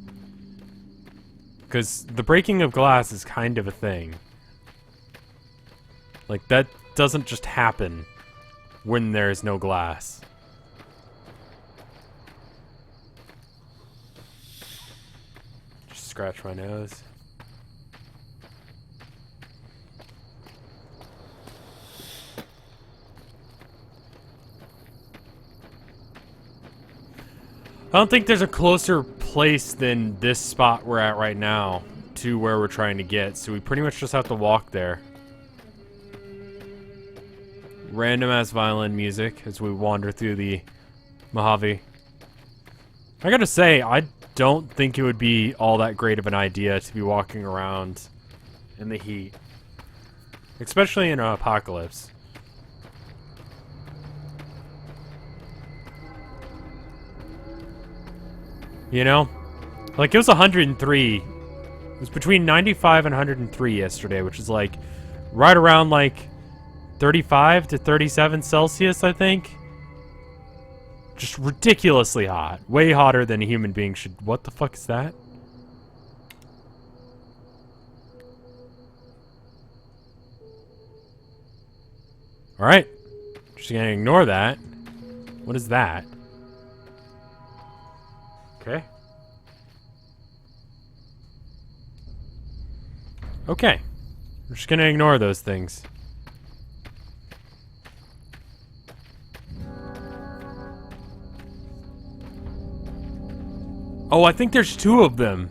Because the breaking of glass is kind of a thing. Like, that doesn't just happen when there's no glass. scratch my nose. I don't think there's a closer place than this spot we're at right now to where we're trying to get, so we pretty much just have to walk there. Random ass violin music as we wander through the Mojave. I gotta say, I don't think it would be all that great of an idea to be walking around in the heat. Especially in an apocalypse. You know? Like, it was 103. It was between 95 and 103 yesterday, which is like right around like 35 to 37 Celsius, I think. Just ridiculously hot. Way hotter than a human being should. What the fuck is that? Alright. Just gonna ignore that. What is that? Okay. Okay. I'm just gonna ignore those things. Oh, I think there's two of them.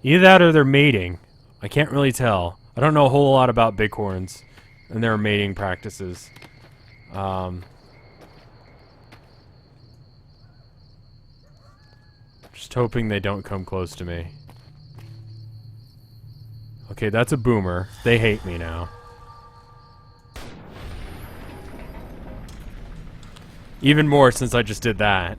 Either that or they're mating. I can't really tell. I don't know a whole lot about bighorns and their mating practices. Just hoping they don't come close to me. Okay, that's a boomer. They hate me now. Even more since I just did that.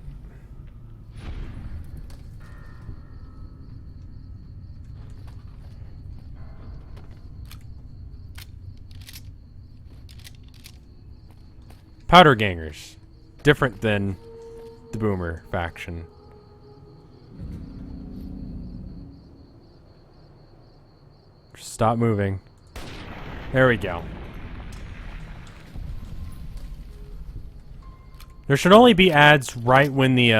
Powder gangers. Different than the boomer faction. Just stop moving. There we go. There should only be ads right when the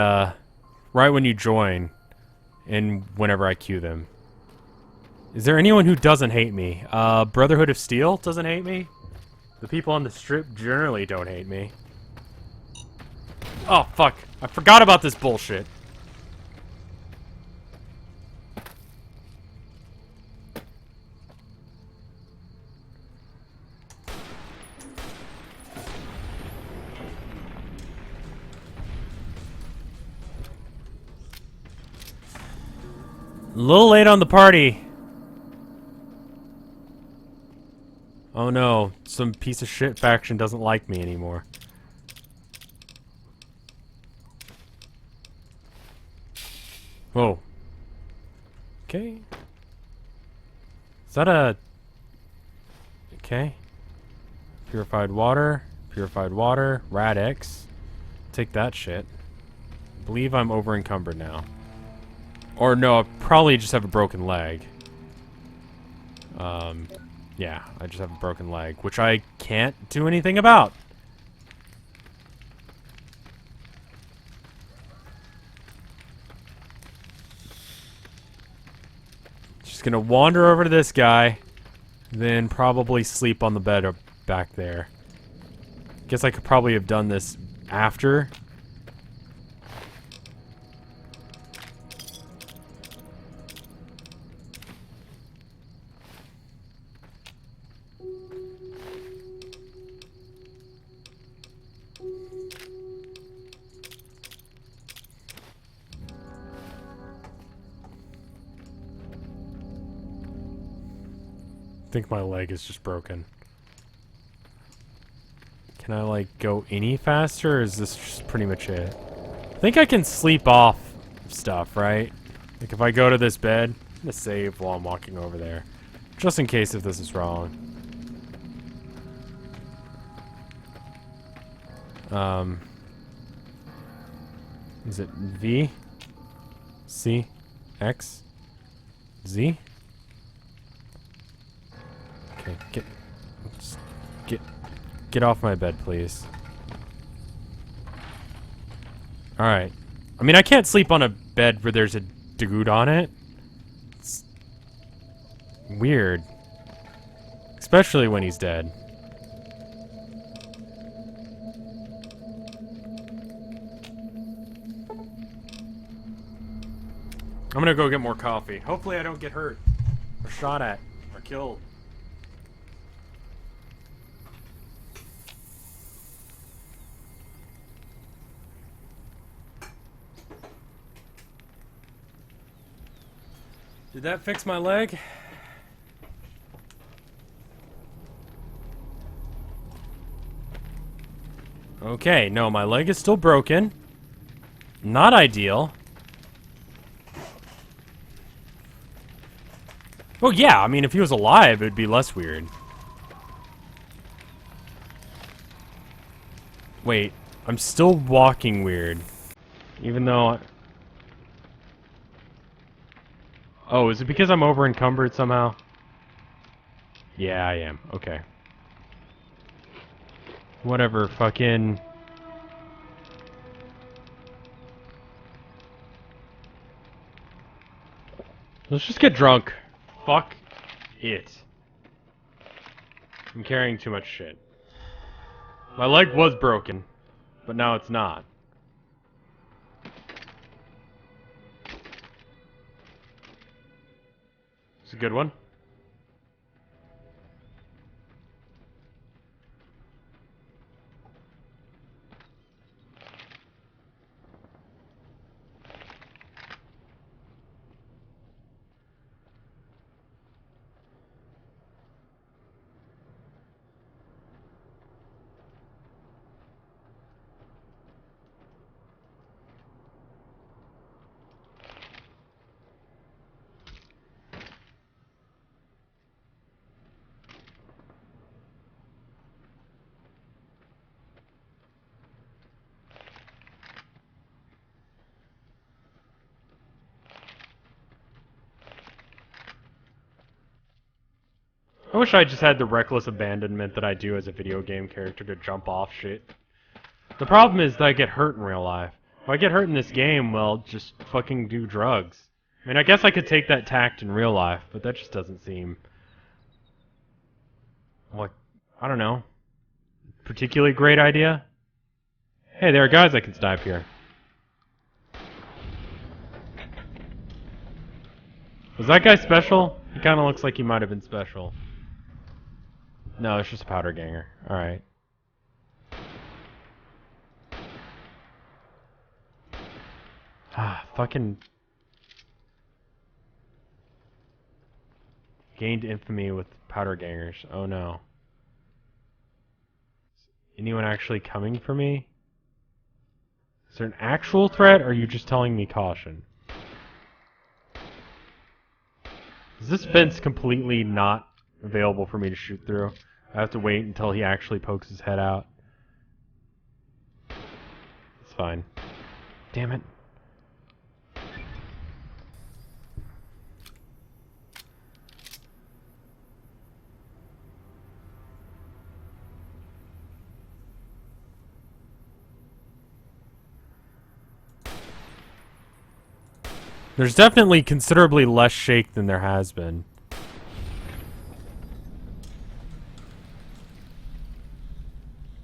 right when you join and whenever I queue them. Is there anyone who doesn't hate me? Brotherhood of Steel doesn't hate me? The people on the strip generally don't hate me. Oh, fuck. I forgot about this bullshit. A little late on the party. Oh no, some piece of shit faction doesn't like me anymore. Whoa. Okay. Is that a... Okay. Purified water, Rad X. Take that shit. I believe I'm over encumbered now. Or no, I probably just have a broken leg. Yeah, I just have a broken leg, which I can't do anything about. Just gonna wander over to this guy, then probably sleep on the bed back there. Guess I could probably have done this after. I think my leg is just broken. Can I, like, go any faster, or is this just pretty much it? I think I can sleep off stuff, right? Like, if I go to this bed, I'm gonna save while I'm walking over there. Just in case if this is wrong. Is it V? C? X? Z? Okay, get off my bed, please. Alright. I mean, I can't sleep on a bed where there's a dude on it. It's Weird. Especially when he's dead. I'm gonna go get more coffee. Hopefully I don't get hurt. Or shot at. Or killed. Did that fix my leg? Okay, no, my leg is still broken. Not ideal. Well, yeah, I mean, if he was alive, it'd be less weird. Wait, I'm still walking weird. Even though... Oh, is it because I'm over encumbered somehow? Yeah, I am. Okay. Whatever, fucking... Let's just get drunk. Fuck it. I'm carrying too much shit. My leg was broken, but now it's not. It's a good one. I wish I just had the reckless abandonment that I do as a video game character to jump off shit. The problem is that I get hurt in real life. If I get hurt in this game, well, just fucking do drugs. I mean, I guess I could take that tact in real life, but that just doesn't seem... like, I don't know. Particularly great idea? Hey, there are guys I can snipe here. Was that guy special? He kinda looks like he might have been special. No, it's just a powder ganger. Alright. Ah, fucking... Gained infamy with powder gangers. Oh no. Is anyone actually coming for me? Is there an actual threat, or are you just telling me caution? Is this fence completely not available for me to shoot through? I have to wait until he actually pokes his head out. It's fine. Damn it. There's definitely considerably less shake than there has been.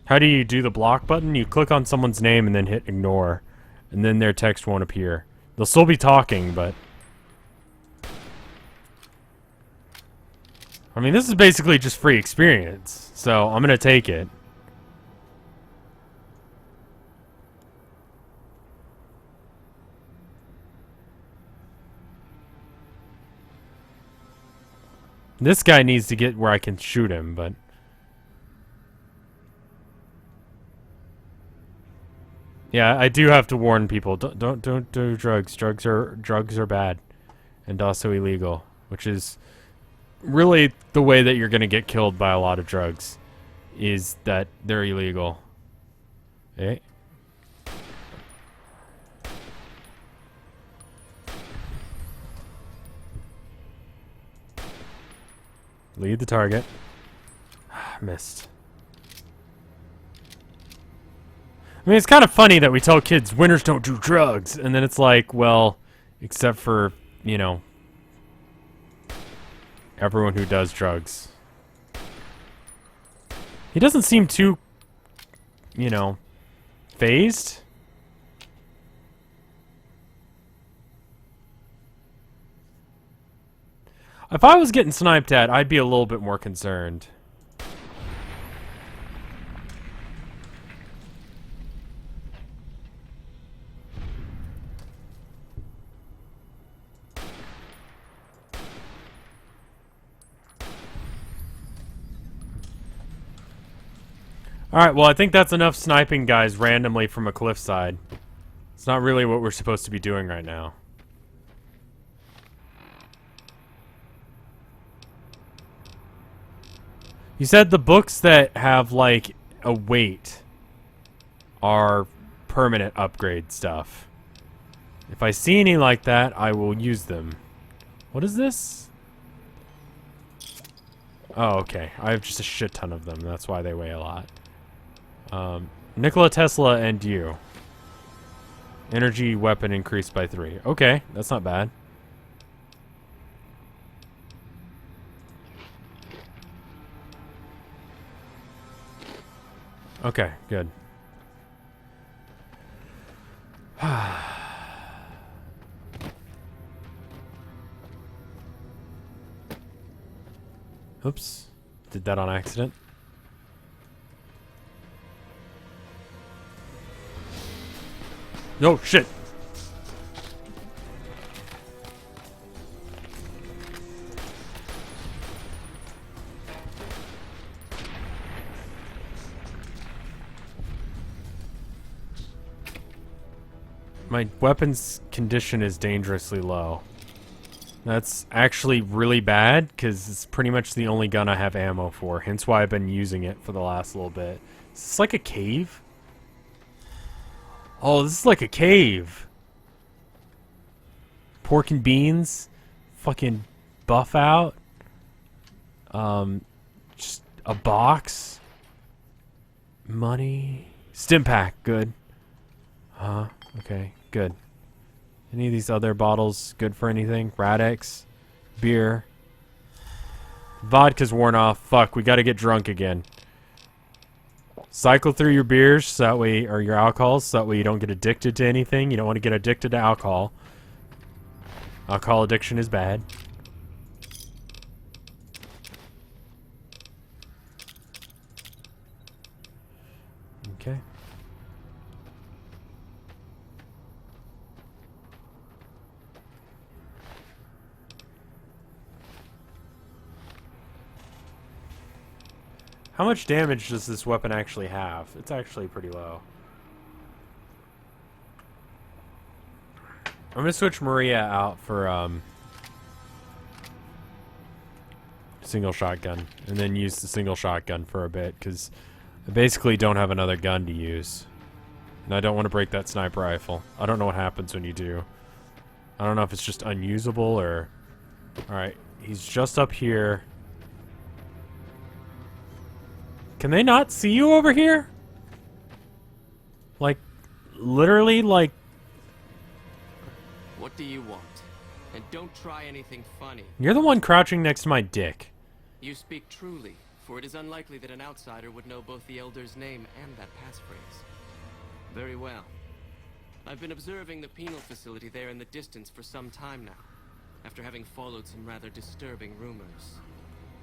How do you do the block button? You click on someone's name and then hit ignore. And then their text won't appear. They'll still be talking, but... I mean, this is basically just free experience. So, I'm gonna take it. This guy needs to get where I can shoot him, but... Yeah, I do have to warn people. Don't do drugs. Drugs are bad. And also illegal. Which is really the way that you're gonna get killed by a lot of drugs. Is that they're illegal. Okay. Lead the target. Missed. I mean, it's kind of funny that we tell kids winners don't do drugs, and then it's like, well, except for, you know, everyone who does drugs. He doesn't seem too, you know, phased. If I was getting sniped at, I'd be a little bit more concerned. Alright, well, I think that's enough sniping guys randomly from a cliffside. It's not really what we're supposed to be doing right now. You said the books that have, like, a weight are permanent upgrade stuff. If I see any like that, I will use them. What is this? Oh, okay. I have just a shit ton of them. That's why they weigh a lot. Nikola Tesla and you. Energy weapon increased by 3. Okay, that's not bad. Okay, good. Oops. Did that on accident. No, shit. My weapon's condition is dangerously low. That's actually really bad, because it's pretty much the only gun I have ammo for, hence why I've been using it for the last little bit. Is this like a cave? Oh, this is like a cave. Pork and beans. Fucking buff out. Just a box. Money. Stim pack, good. Okay, good. Any of these other bottles good for anything? Radix. Beer. Vodka's worn off. Fuck, we gotta get drunk again. Cycle through your beers so that way, or your alcohols, so that way you don't get addicted to anything. You don't want to get addicted to alcohol. Alcohol addiction is bad. Okay. How much damage does this weapon actually have? It's actually pretty low. I'm gonna switch Maria out for single shotgun, and then use the single shotgun for a bit, because I basically don't have another gun to use. And I don't want to break that sniper rifle. I don't know what happens when you do. I don't know if it's just unusable or... Alright, he's just up here. Can they not see you over here? Like, literally, like... What do you want? And don't try anything funny. You're the one crouching next to my dick. You speak truly, for it is unlikely that an outsider would know both the Elder's name and that passphrase. Very well. I've been observing the penal facility there in the distance for some time now, after having followed some rather disturbing rumors.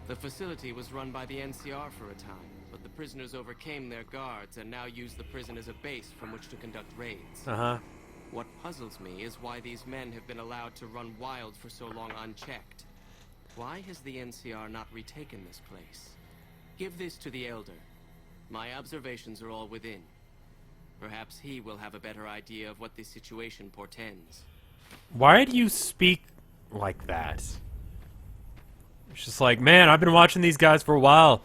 The facility was run by the NCR for a time, but the prisoners overcame their guards and now use the prison as a base from which to conduct raids. What puzzles me is why these men have been allowed to run wild for so long unchecked. Why has the NCR not retaken this place? Give this to the Elder. My observations are all within. Perhaps he will have a better idea of what this situation portends. Why do you speak like that? It's just like, man, I've been watching these guys for a while.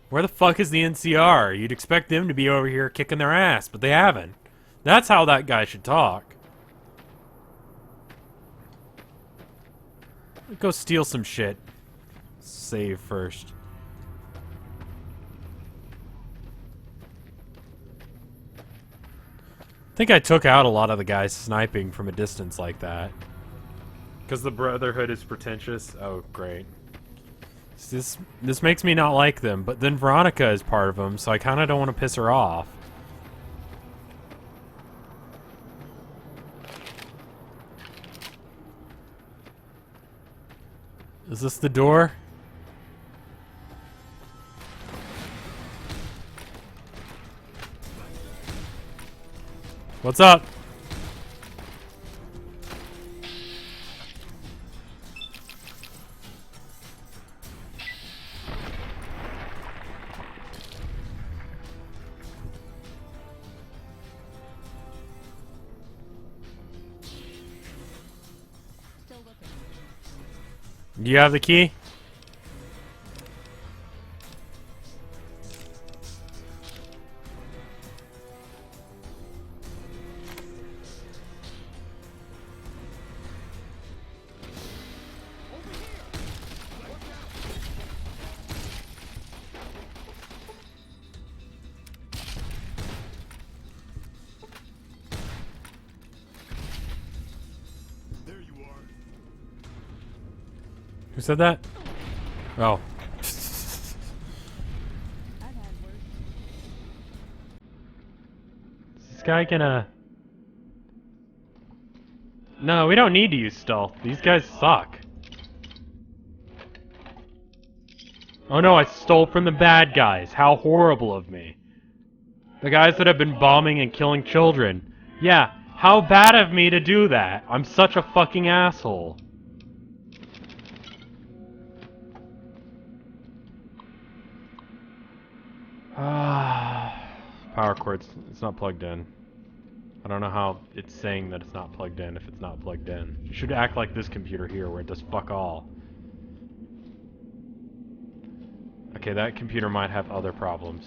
Where the fuck is the NCR? You'd expect them to be over here kicking their ass, but they haven't. That's how that guy should talk. Go steal some shit. Save first. I think I took out a lot of the guys sniping from a distance like that. Because the Brotherhood is pretentious. Oh, great. This makes me not like them, but then Veronica is part of them, so I kind of don't want to piss her off. Is this the door? What's up? Do you have the key? Who said that? Oh. Is this guy gonna... No, we don't need to use stealth. These guys suck. Oh no, I stole from the bad guys. How horrible of me. The guys that have been bombing and killing children. Yeah, how bad of me to do that. I'm such a fucking asshole. Power cords, it's not plugged in. I don't know how it's saying that it's not plugged in if it's not plugged in. It should act like this computer here where it does fuck all. Okay, that computer might have other problems.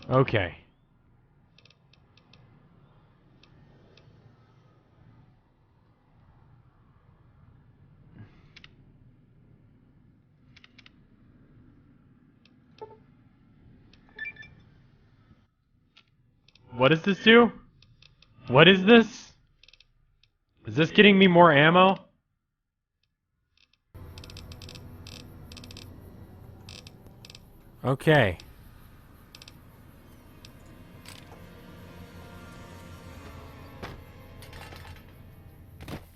Okay. What does this do? What is this? Is this getting me more ammo? Okay.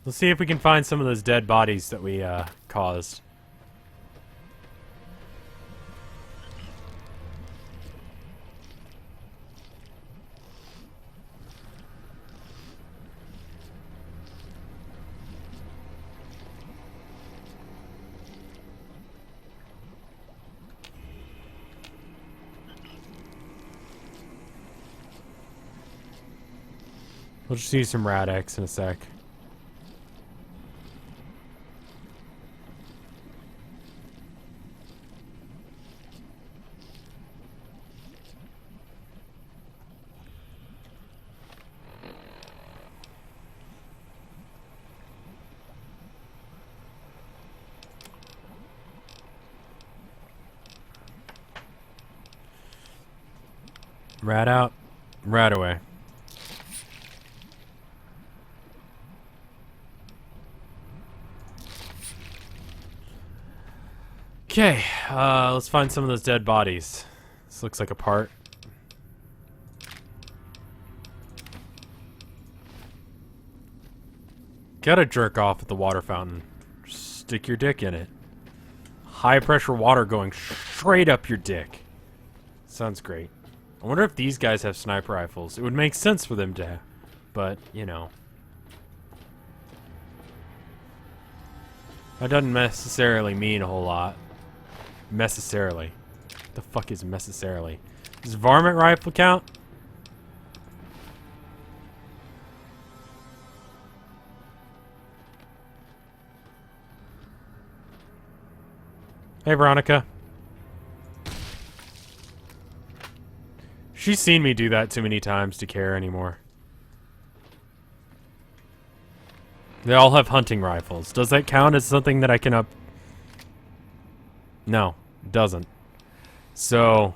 Let's see if we can find some of those dead bodies that we caused. We'll just use some Rad-X in a sec. Rat out, rat away. Okay, let's find some of those dead bodies. This looks like a part. Gotta jerk off at the water fountain. Just stick your dick in it. High pressure water going straight up your dick. Sounds great. I wonder if these guys have sniper rifles. It would make sense for them to have, but, you know. That doesn't necessarily mean a whole lot. Necessarily. What the fuck is necessarily? Does varmint rifle count? Hey, Veronica. She's seen me do that too many times to care anymore. They all have hunting rifles. Does that count as something that I can up? No, it doesn't. So.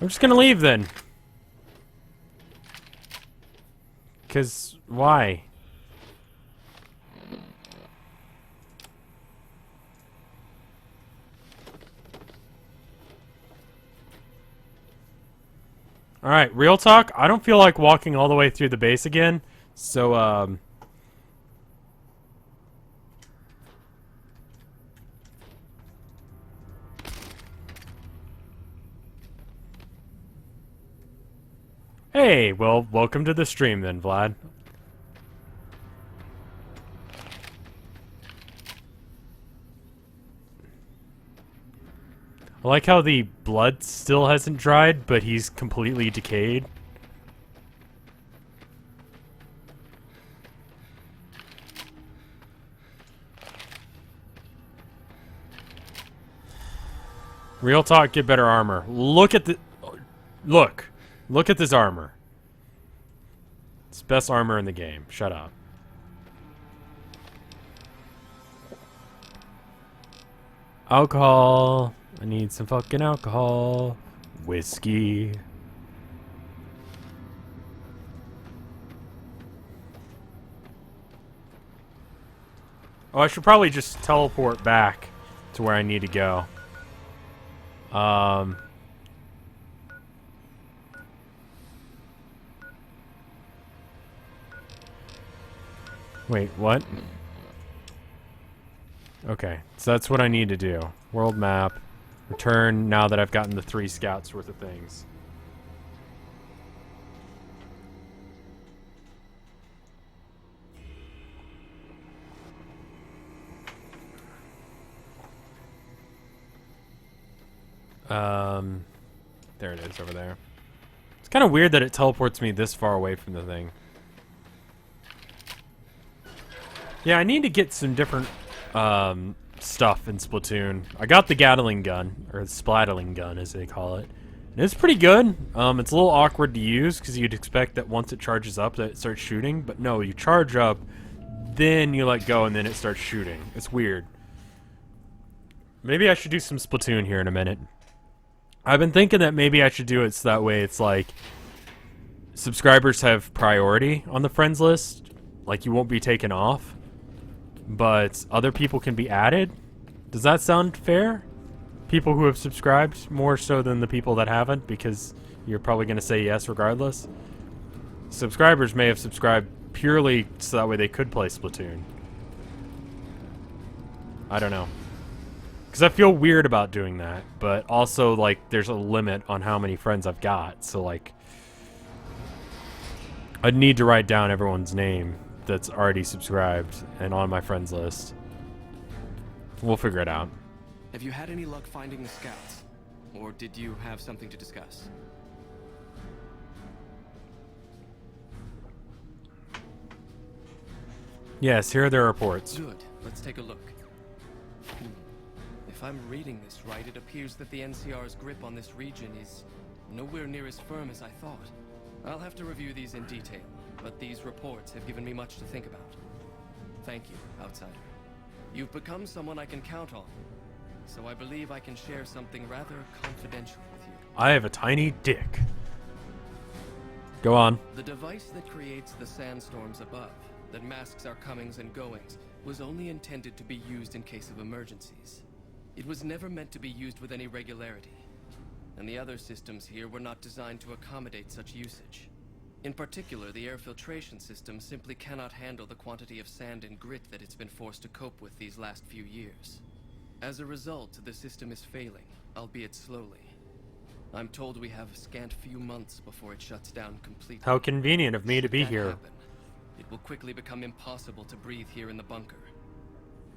I'm just gonna leave then. Cause why? Alright, real talk, I don't feel like walking all the way through the base again. So, hey, well, welcome to the stream then, Vlad. I like how the blood still hasn't dried, but he's completely decayed. Real talk, get better armor. Look at the... Look at this armor. It's best armor in the game. Shut up. Alcohol. I need some fucking alcohol. Whiskey. Oh, I should probably just teleport back to where I need to go. Wait, what? Okay, so that's what I need to do. World map. Return now that I've gotten the 3 scouts worth of things. There it is over there. It's kind of weird that it teleports me this far away from the thing. Yeah, I need to get some different stuff in Splatoon. I got the Gatling gun, or the Splatling gun as they call it. And it's pretty good. It's a little awkward to use because you'd expect that once it charges up that it starts shooting, but no, you charge up, then you let go and then it starts shooting. It's weird. Maybe I should do some Splatoon here in a minute. I've been thinking that maybe I should do it so that way it's like subscribers have priority on the friends list. Like you won't be taken off. But other people can be added? Does that sound fair? People who have subscribed more so than the people that haven't, because you're probably going to say yes regardless. Subscribers may have subscribed purely so that way they could play Splatoon. I don't know. Because I feel weird about doing that, but also, like, there's a limit on how many friends I've got, so, like, I'd need to write down everyone's name that's already subscribed and on my friends list. We'll figure it out. Have you had any luck finding the scouts? Or did you have something to discuss? Yes, here are their reports. Good. Let's take a look. If I'm reading this right, it appears that the NCR's grip on this region is nowhere near as firm as I thought. I'll have to review these in detail, but these reports have given me much to think about. Thank you, Outsider. You've become someone I can count on, so I believe I can share something rather confidential with you. I have a tiny dick. Go on. The device that creates the sandstorms above, that masks our comings and goings, was only intended to be used in case of emergencies. It was never meant to be used with any regularity, and the other systems here were not designed to accommodate such usage. In particular, the air filtration system simply cannot handle the quantity of sand and grit that it's been forced to cope with these last few years. As a result, the system is failing, albeit slowly. I'm told we have a scant few months before it shuts down completely. How convenient of me to be Should that here. happen, It will quickly become impossible to breathe here in the bunker.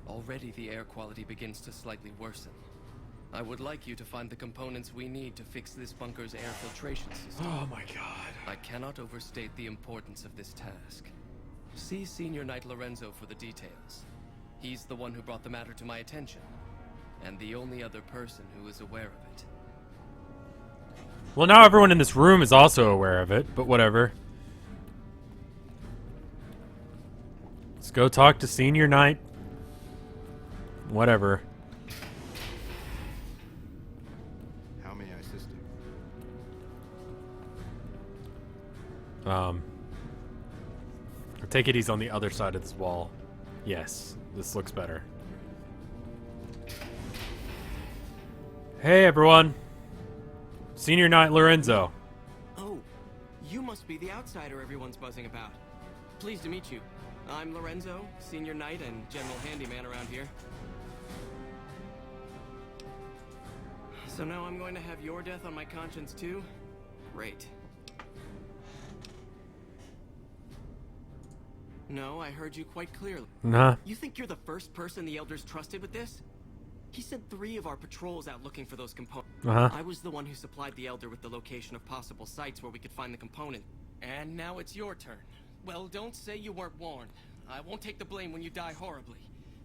Already the air quality begins to slightly worsen. I would like you to find the components we need to fix this bunker's air filtration system. Oh my god. I cannot overstate the importance of this task. See Senior Knight Lorenzo for the details. He's the one who brought the matter to my attention, and the only other person who is aware of it. Well, now everyone in this room is also aware of it, but whatever. Let's go talk to Senior Knight. Whatever. How may I assist you? I take it he's on the other side of this wall. Yes, this looks better. Hey everyone. Senior Knight Lorenzo. Oh, you must be the outsider everyone's buzzing about. Pleased to meet you. I'm Lorenzo, Senior Knight and General Handyman around here. So now I'm going to have your death on my conscience too? Great. No, I heard you quite clearly. Nah. You think you're the first person the Elders trusted with this? He sent 3 of our patrols out looking for those components. I was the one who supplied the Elder with the location of possible sites where we could find the component. And now it's your turn. Well, don't say you weren't warned. I won't take the blame when you die horribly.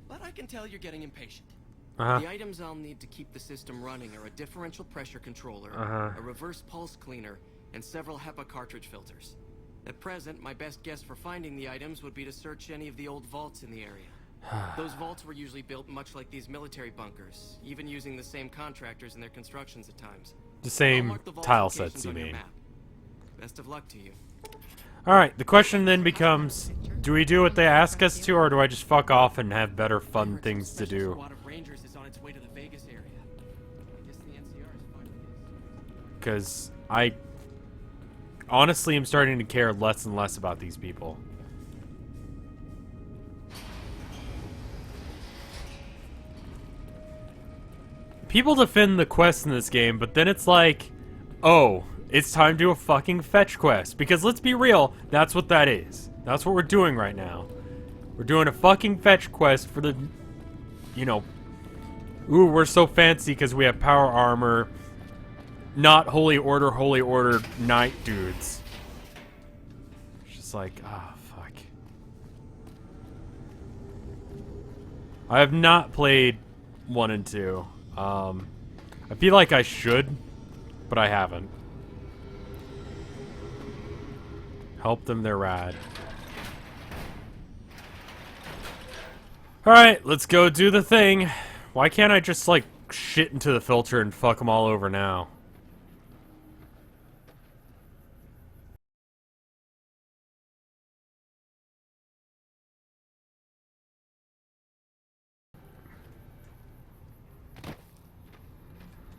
But I can tell you're getting impatient. The items I'll need to keep the system running are a differential pressure controller, a reverse pulse cleaner, and several HEPA cartridge filters. At present, my best guess for finding the items would be to search any of the old vaults in the area. Those vaults were usually built much like these military bunkers, even using the same contractors in their constructions at times. The same tile sets, you mean. Best of luck to you. Alright, the question then becomes, do we do what they ask us to, or do I just fuck off and have better fun things to do? Because I honestly am starting to care less and less about these people. People defend the quest in this game, but then it's like, oh, it's time to do a fucking fetch quest. Because let's be real, that's what that is. That's what we're doing right now. We're doing a fucking fetch quest for the, you know, ooh, we're so fancy because we have power armor, not holy order knight dudes. It's just like, ah, fuck. I have not played 1 and 2. I feel like I should, but I haven't. Help them, they're rad. Alright, let's go do the thing. Why can't I just, like, shit into the filter and fuck them all over now?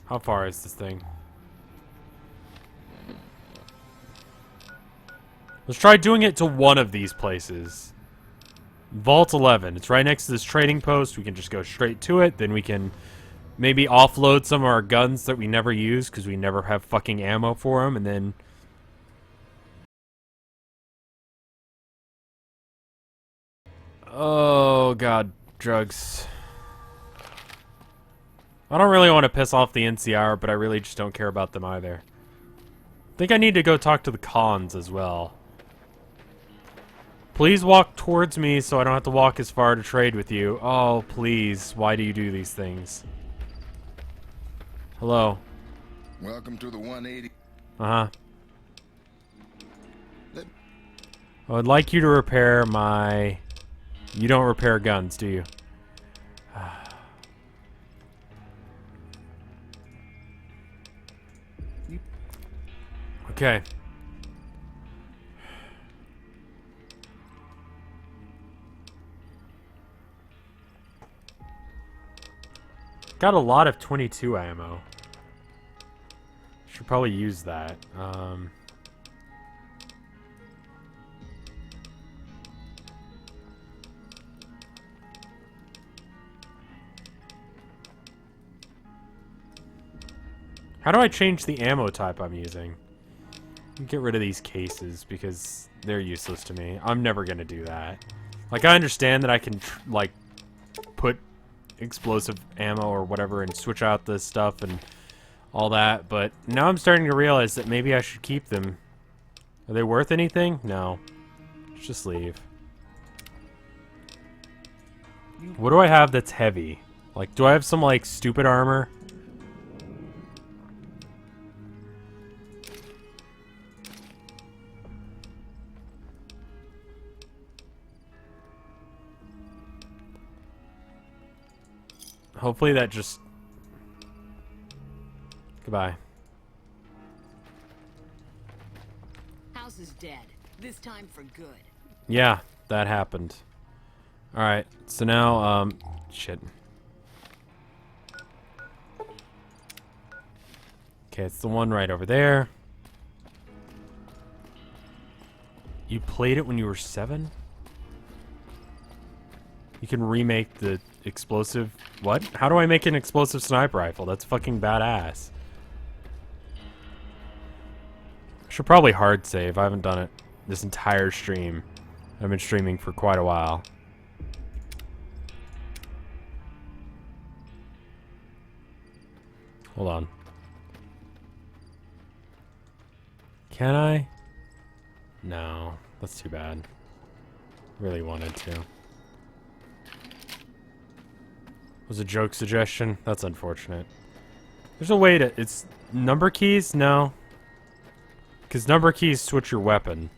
How far is this thing? Let's try doing it to one of these places. Vault 11. It's right next to this trading post. We can just go straight to it. Then we can maybe offload some of our guns that we never use because we never have fucking ammo for them. And then... oh, God. Drugs. I don't really want to piss off the NCR, but I really just don't care about them either. I think I need to go talk to the cons as well. Please walk towards me so I don't have to walk as far to trade with you. Oh, please. Why do you do these things? Hello. Welcome to the 180. Uh-huh. I would like you to repair my... You don't repair guns, do you? Okay. Got a lot of 22 ammo. Should probably use that. How do I change the ammo type I'm using? Get rid of these cases because they're useless to me. I'm never gonna do that. Like, I understand that I can, like, put explosive ammo or whatever and switch out this stuff and all that, but now I'm starting to realize that maybe I should keep them. Are they worth anything? No. Let's just leave. What do I have that's heavy? Like, do I have some, like, stupid armor? Hopefully that just... Goodbye. House is dead. This time for good. Yeah, that happened. Alright, so now, shit. Okay, it's the one right over there. You played it when you were 7? You can remake the explosive... What? How do I make an explosive sniper rifle? That's fucking badass. I should probably hard save. I haven't done it this entire stream. I've been streaming for quite a while. Hold on. Can I? No. That's too bad. Really wanted to. Was a joke suggestion? That's unfortunate. There's a way to... It's... Number keys? No. Because number keys switch your weapon.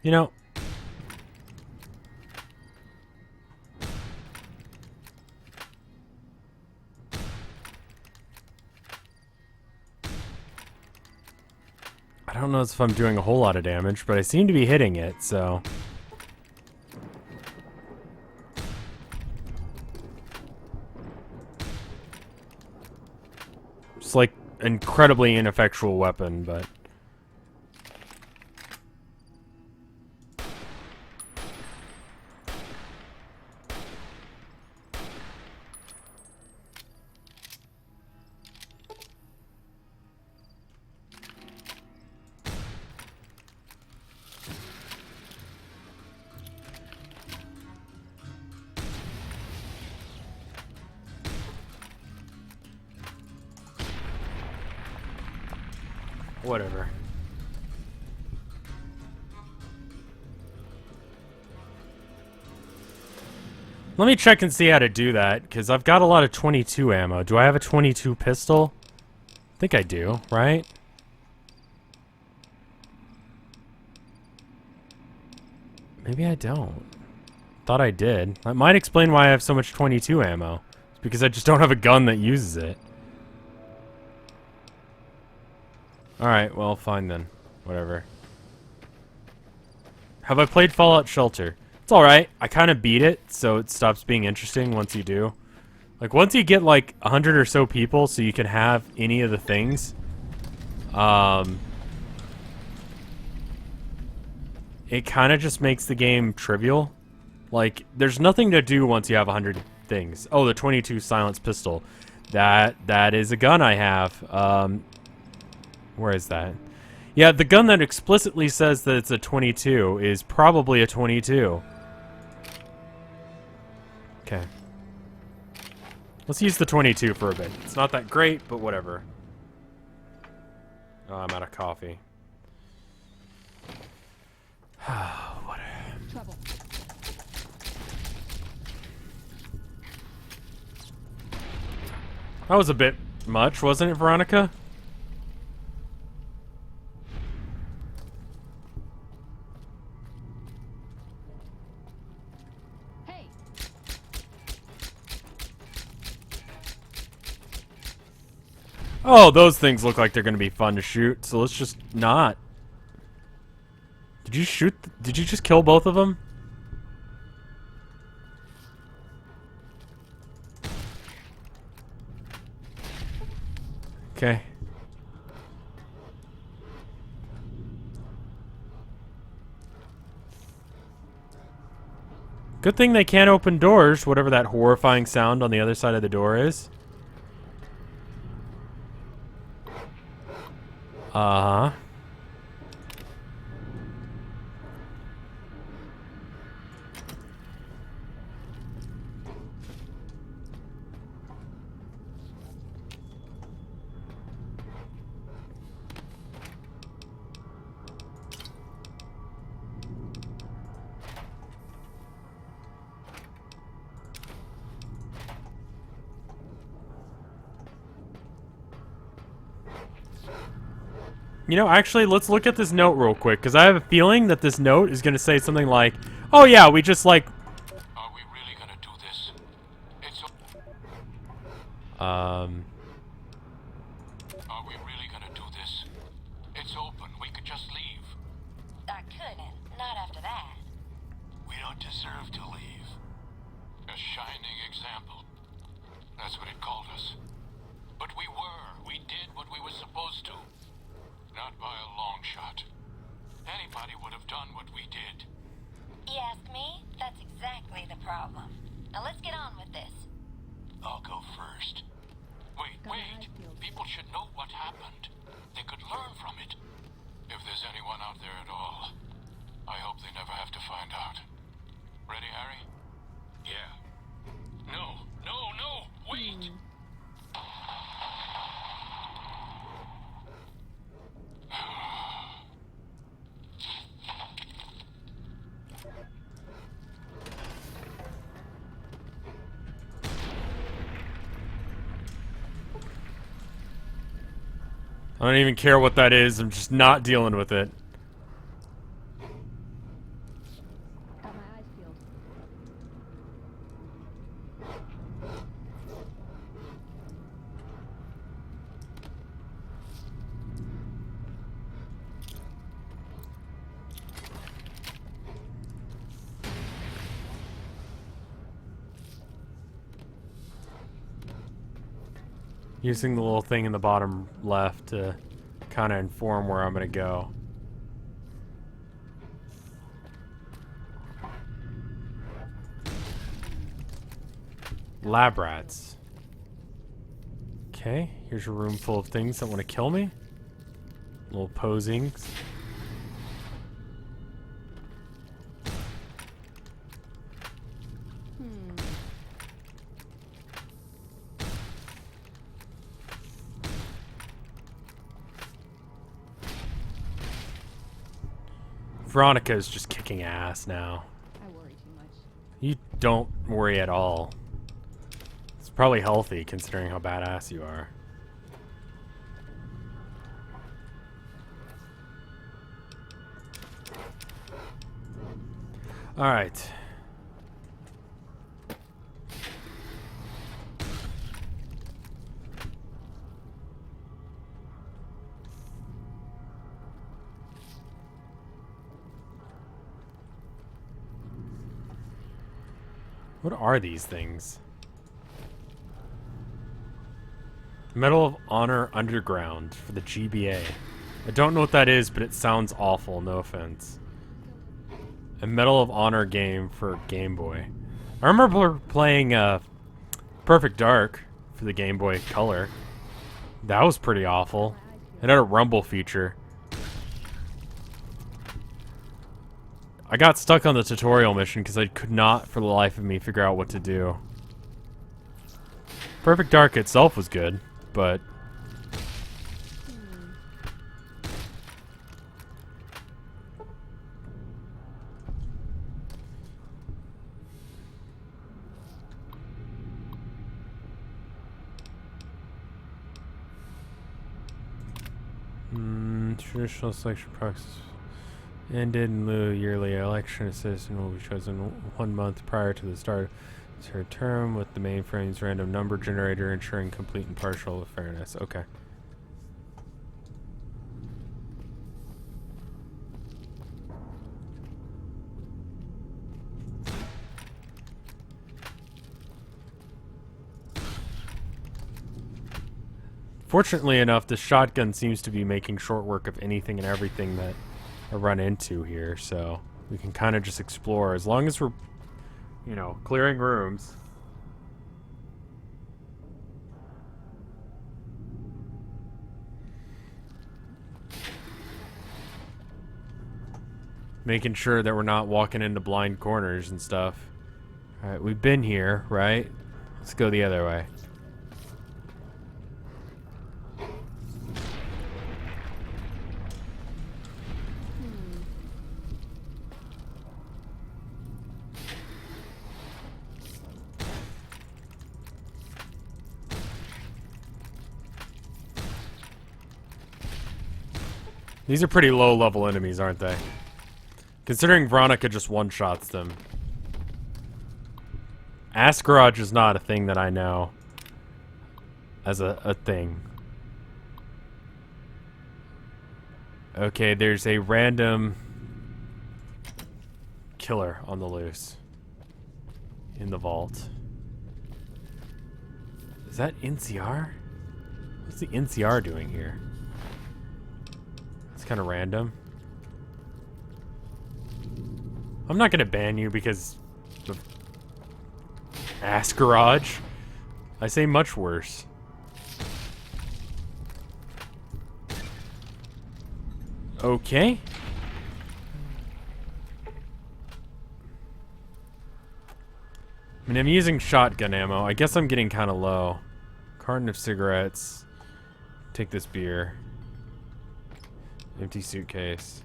You know... I don't know if I'm doing a whole lot of damage, but I seem to be hitting it, so... It's like an incredibly ineffectual weapon, but... Whatever. Let me check and see how to do that, because I've got a lot of 22 ammo. Do I have a 22 pistol? I think I do, right? Maybe I don't. Thought I did. That might explain why I have so much 22 ammo. It's because I just don't have a gun that uses it. Alright, well, fine then. Whatever. Have I played Fallout Shelter? It's alright. I kind of beat it, so it stops being interesting once you do. Like, once you get, like, 100 or so people so you can have any of the things, it kind of just makes the game trivial. Like, there's nothing to do once you have 100 things. Oh, the 22 silenced pistol. That is a gun I have. Where is that? Yeah, the gun that explicitly says that it's a 22 is probably a 22. Okay. Let's use the 22 for a bit. It's not that great, but whatever. Oh, I'm out of coffee. What? Trouble. That was a bit much, wasn't it, Veronica? Oh, those things look like they're going to be fun to shoot, so let's just not. Did you shoot? Did you just kill both of them? Okay. Good thing they can't open doors, whatever that horrifying sound on the other side of the door is. Uh-huh. You know, actually, let's look at this note real quick, because I have a feeling that this note is going to say something like, oh yeah, we just like... Are we really gonna do this? It's... Um... Are we really gonna do this? It's open. We could just leave. I couldn't. Not after that. We don't deserve to leave. A shining example. That's what it called us. But we were. We did what we were supposed to. Not by a long shot. Anybody would have done what we did. You ask me? That's exactly the problem. Now let's get on with this. I'll go first. Wait. People should know what happened. They could learn from it. If there's anyone out there at all, I hope they never have to find out. Ready, Harry? Yeah. No, wait! I don't even care what that is, I'm just not dealing with it. Got my eyes peeled. Using the little thing in the bottom left to kind of inform where I'm going to go. Lab rats. Okay, here's a room full of things that want to kill me. Little posings. Veronica's just kicking ass now. I worry too much. You don't worry at all. It's probably healthy considering how badass you are. Alright. What are these things? Medal of Honor Underground for the GBA. I don't know what that is, but it sounds awful, no offense. A Medal of Honor game for Game Boy. I remember playing Perfect Dark for the Game Boy Color. That was pretty awful. It had a rumble feature. I got stuck on the tutorial mission because I could not for the life of me figure out what to do. Perfect Dark itself was good, but... Traditional selection process ended in lieu of yearly election. A citizen will be chosen 1 month prior to the start of her term with the mainframe's random number generator ensuring complete and partial fairness. Okay. Fortunately enough, the shotgun seems to be making short work of anything and everything that I run into here, so we can kind of just explore. As long as we're you know, clearing rooms. Making sure that we're not walking into blind corners and stuff. Alright, we've been here, right? Let's go the other way. These are pretty low-level enemies, aren't they? Considering Veronica just one-shots them. Ass Garage is not a thing that I know as a thing. Okay, there's a random killer on the loose in the vault. Is that NCR? What's the NCR doing here? It's kind of random. I'm not gonna ban you because of Ass Garage. I say much worse. Okay. I mean, I'm using shotgun ammo. I guess I'm getting kind of low. Carton of cigarettes. Take this beer. Empty suitcase.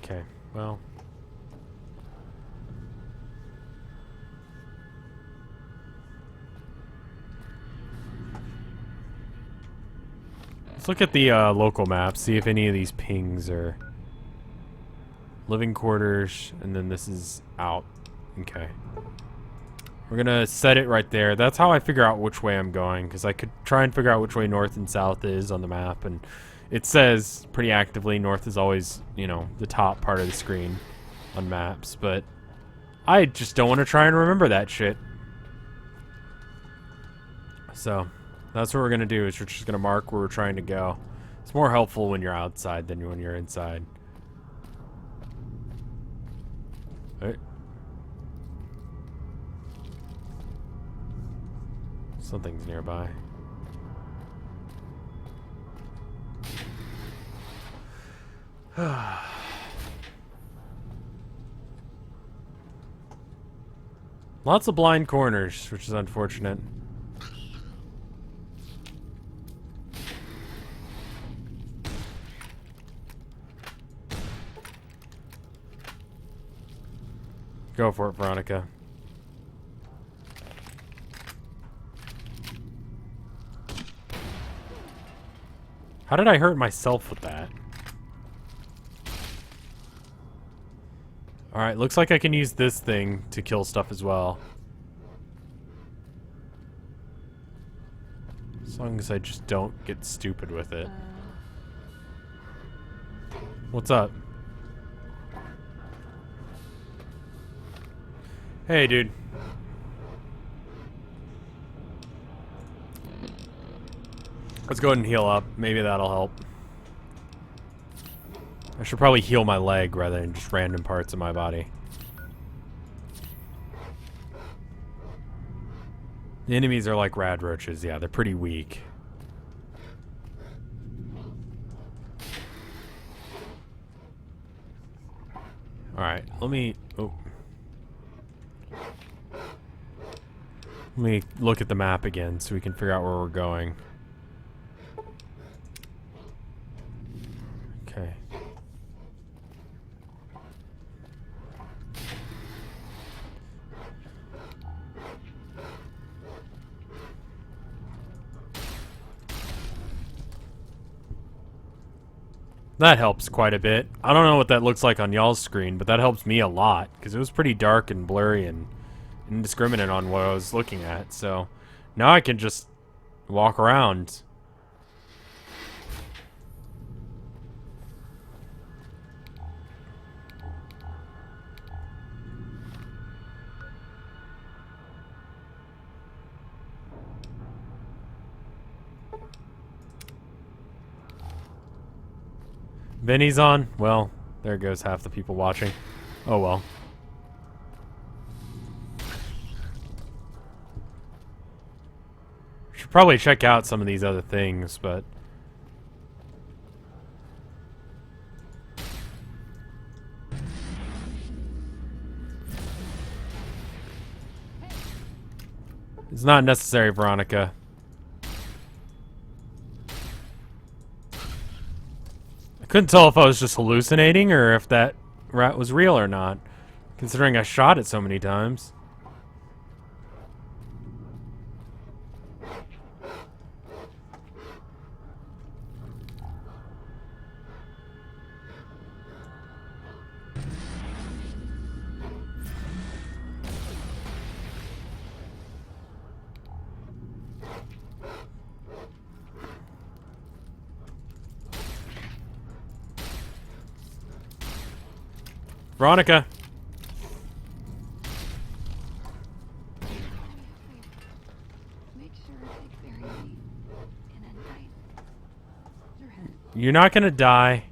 Okay, well. Let's look at the local map, see if any of these pings are living quarters, and then this is out. Okay. We're gonna set it right there. That's how I figure out which way I'm going, because I could try and figure out which way north and south is on the map, and it says pretty actively north is always, you know, the top part of the screen on maps, but I just don't want to try and remember that shit. So that's what we're gonna do, is we're just gonna mark where we're trying to go. It's more helpful when you're outside than when you're inside. Alright. Something's nearby. Lots of blind corners, which is unfortunate. Go for it, Veronica. How did I hurt myself with that? Alright, looks like I can use this thing to kill stuff as well. As long as I just don't get stupid with it. What's up? Hey, dude. Let's go ahead and heal up. Maybe that'll help. I should probably heal my leg rather than just random parts of my body. The enemies are like rad roaches. Yeah, they're pretty weak. Alright, let me... Oh. Let me look at the map again so we can figure out where we're going. Okay. That helps quite a bit. I don't know what that looks like on y'all's screen, but that helps me a lot, because it was pretty dark and blurry and indiscriminate on what I was looking at, so now I can just walk around. Vinny's on? Well, there goes half the people watching. Oh well. Should probably check out some of these other things, but... It's not necessary, Veronica. I couldn't tell if I was just hallucinating or if that rat was real or not, considering I shot it so many times. Veronica! Make sure they bury me in a nice. Your head. You're not gonna die.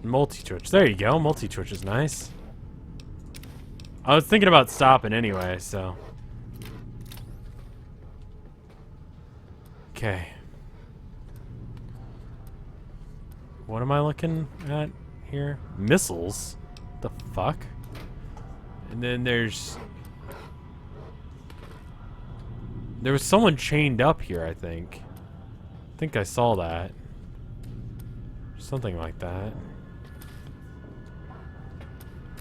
Multi-twitch. There you go. Multi-twitch is nice. I was thinking about stopping anyway, so... Okay. What am I looking at here? Missiles? The fuck? And then there's... There was someone chained up here, I think. I think I saw that. Something like that.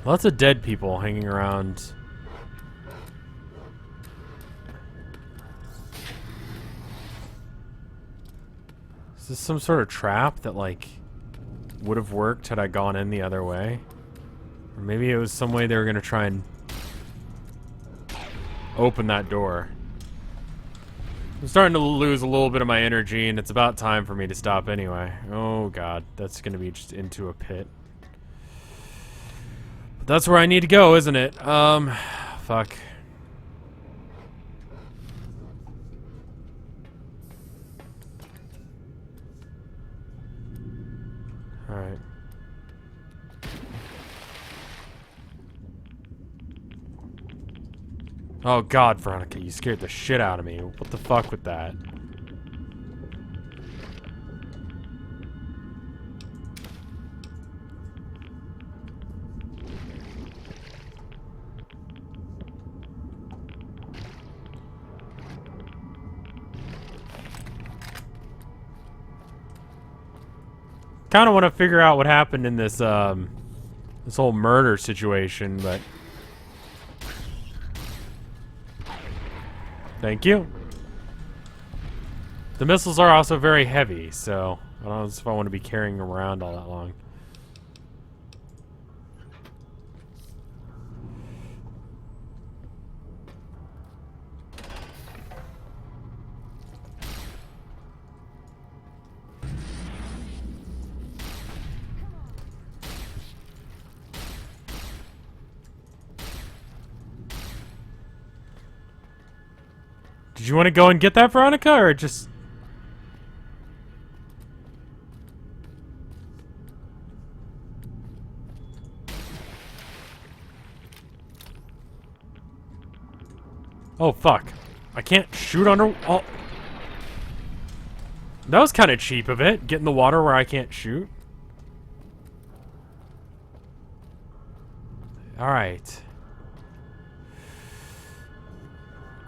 Lots of dead people hanging around. Is this some sort of trap that, like, would have worked had I gone in the other way? Or maybe it was some way they were gonna try and open that door. I'm starting to lose a little bit of my energy, and it's about time for me to stop anyway. Oh god, that's gonna be just into a pit. But that's where I need to go, isn't it? Fuck. Alright. Oh god, Veronica, you scared the shit out of me. What the fuck with that? Kind of want to figure out what happened in this this whole murder situation, but thank you. The missiles are also very heavy, so I don't know if I want to be carrying them around all that long. Did you want to go and get that, Veronica, or just... Oh, fuck. I can't shoot under... Oh. That was kind of cheap of it, getting the water where I can't shoot. Alright.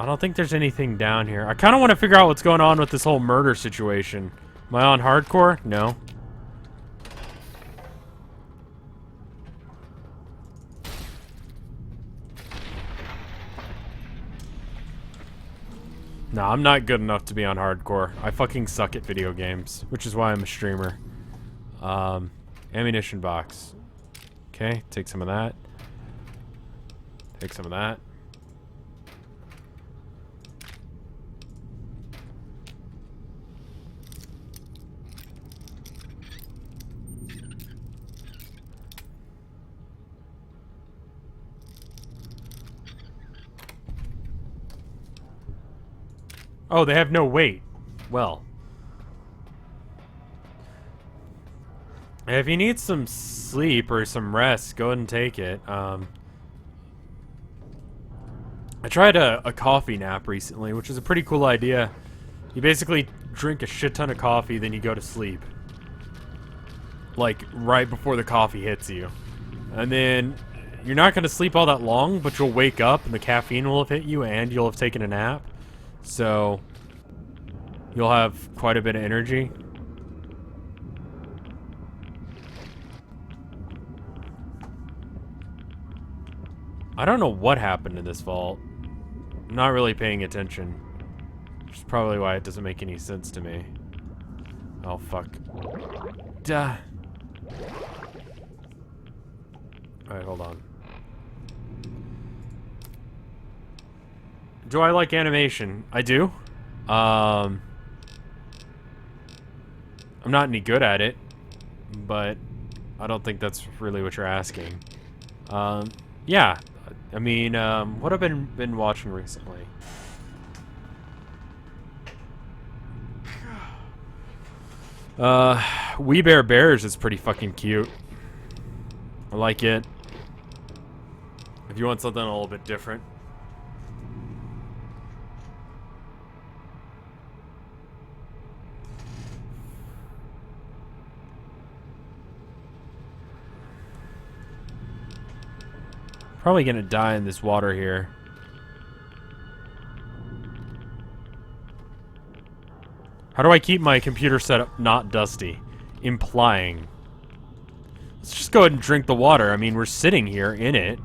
I don't think there's anything down here. I kind of want to figure out what's going on with this whole murder situation. Am I on hardcore? No. No, I'm not good enough to be on hardcore. I fucking suck at video games, which is why I'm a streamer. Ammunition box. Okay, take some of that. Take some of that. Oh, they have no weight. Well, If you need some sleep or some rest, go ahead and take it. I tried a coffee nap recently, which is a pretty cool idea. You basically drink a shit ton of coffee, then you go to sleep. Like, right before the coffee hits you. And then, you're not going to sleep all that long, but you'll wake up and the caffeine will have hit you and you'll have taken a nap. So, you'll have quite a bit of energy. I don't know what happened in this vault. I'm not really paying attention. Which is probably why it doesn't make any sense to me. Oh, fuck. Duh. Alright, hold on. Do I like animation? I do. I'm not any good at it, but I don't think that's really what you're asking. Yeah. I mean, what have I been watching recently? We Bare Bears is pretty fucking cute. I like it. If you want something a little bit different. Probably gonna die in this water here. How do I keep my computer setup not dusty? Implying. Let's just go ahead and drink the water. I mean, we're sitting here in it.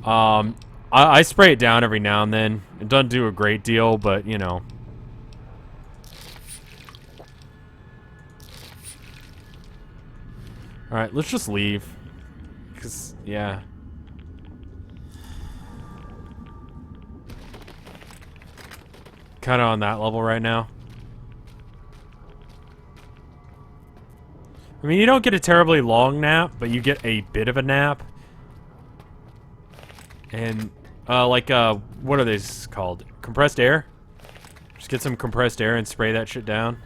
I spray it down every now and then. It doesn't do a great deal, but, you know. Alright, let's just leave. Because, yeah. Kind of on that level right now. I mean, you don't get a terribly long nap, but you get a bit of a nap. And, what are these called? Compressed air? Just get some compressed air and spray that shit down.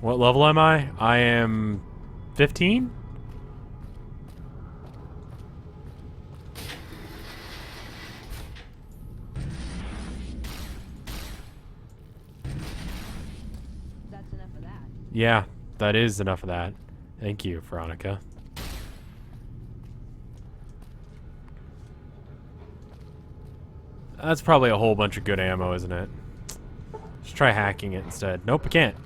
What level am I? I am 15? That's enough of that. Yeah, that is enough of that. Thank you, Veronica. That's probably a whole bunch of good ammo, isn't it? Let's try hacking it instead. Nope, I can't.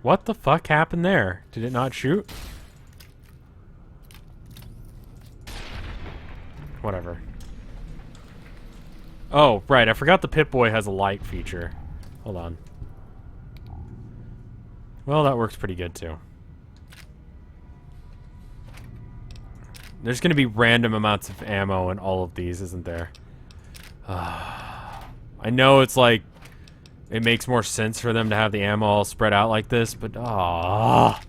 What the fuck happened there? Did it not shoot? Whatever. Oh, right. I forgot the Pip-Boy has a light feature. Hold on. Well, that works pretty good, too. There's going to be random amounts of ammo in all of these, isn't there? I know it's like... It makes more sense for them to have the ammo all spread out like this, but... Aww.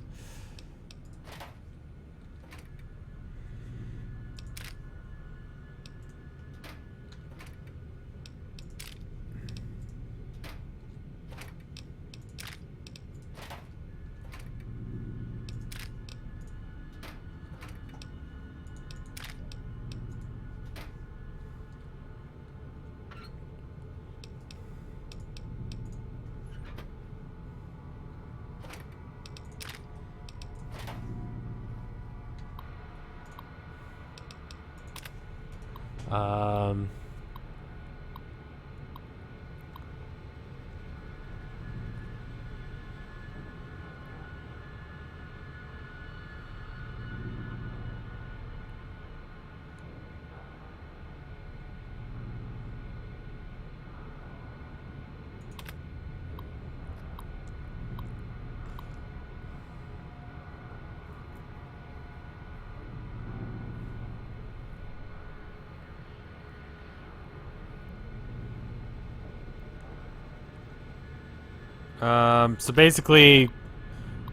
So basically,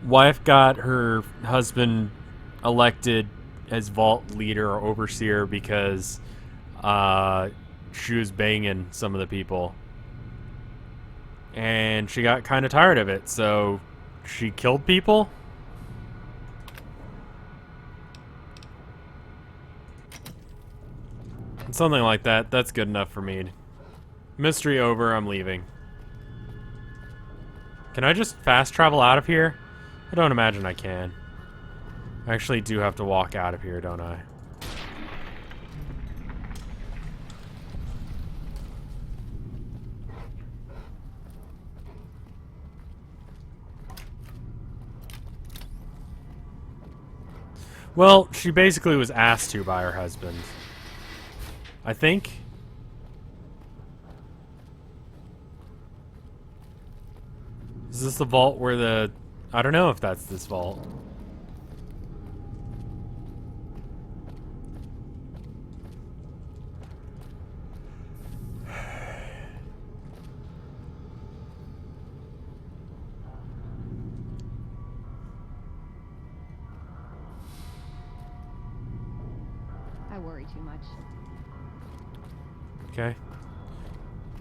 wife got her husband elected as vault leader or overseer because she was banging some of the people. And she got kind of tired of it, so she killed people? Something like that. That's good enough for me. Mystery over, I'm leaving. Can I just fast travel out of here? I don't imagine I can. I actually do have to walk out of here, don't I? Well, she basically was asked to by her husband. I think. Is this the vault where the... I don't know if that's this vault. I worry too much. Okay.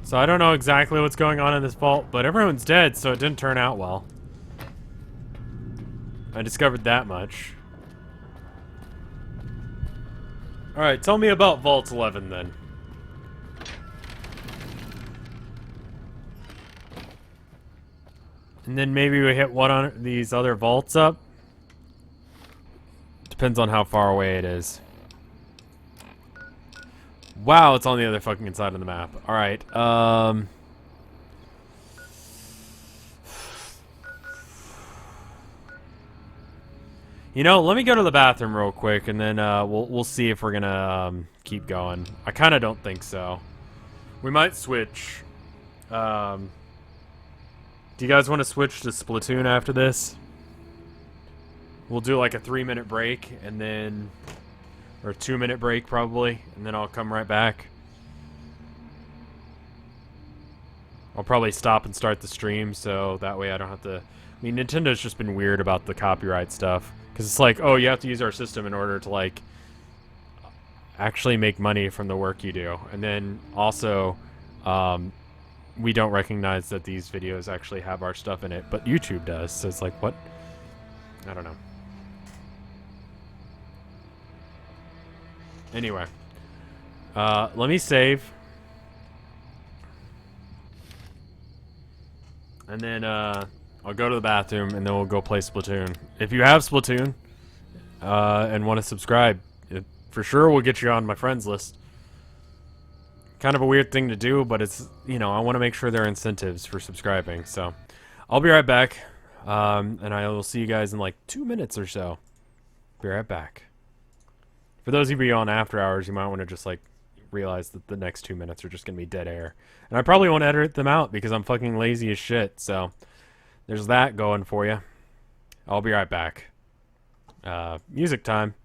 So I don't know exactly what's going on in this vault, but everyone's dead, so it didn't turn out well. I discovered that much. Alright, tell me about Vault 11 then. And then maybe we hit one on these other vaults up. Depends on how far away it is. Wow, it's on the other fucking side of the map. Alright, you know, let me go to the bathroom real quick, and then we'll see if we're gonna keep going. I kind of don't think so. We might switch. Do you guys want to switch to Splatoon after this? We'll do like a 3-minute break, and then... or a 2-minute break, probably, and then I'll come right back. I'll probably stop and start the stream, so that way I don't have to... I mean, Nintendo's just been weird about the copyright stuff. Because it's like, oh, you have to use our system in order to, like, actually make money from the work you do. And then, also, we don't recognize that these videos actually have our stuff in it, but YouTube does. So it's like, what? I don't know. Anyway. Let me save. And then, I'll go to the bathroom, and then we'll go play Splatoon. If you have Splatoon, and want to subscribe, it for sure will get you on my friends list. Kind of a weird thing to do, but it's, you know, I want to make sure there are incentives for subscribing. So, I'll be right back, and I will see you guys in like 2 minutes or so. Be right back. For those of you on After Hours, you might want to just, like, realize that the next 2 minutes are just going to be dead air. And I probably won't edit them out because I'm fucking lazy as shit, so... there's that going for you. I'll be right back. Music time.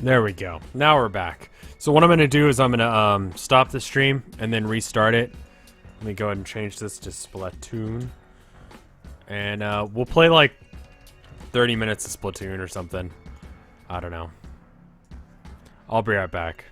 There we go. Now we're back. So what I'm gonna do is I'm gonna stop the stream and then restart it. Let me go ahead and change this to Splatoon, and we'll play like 30 minutes of Splatoon or something. I don't know. I'll be right back.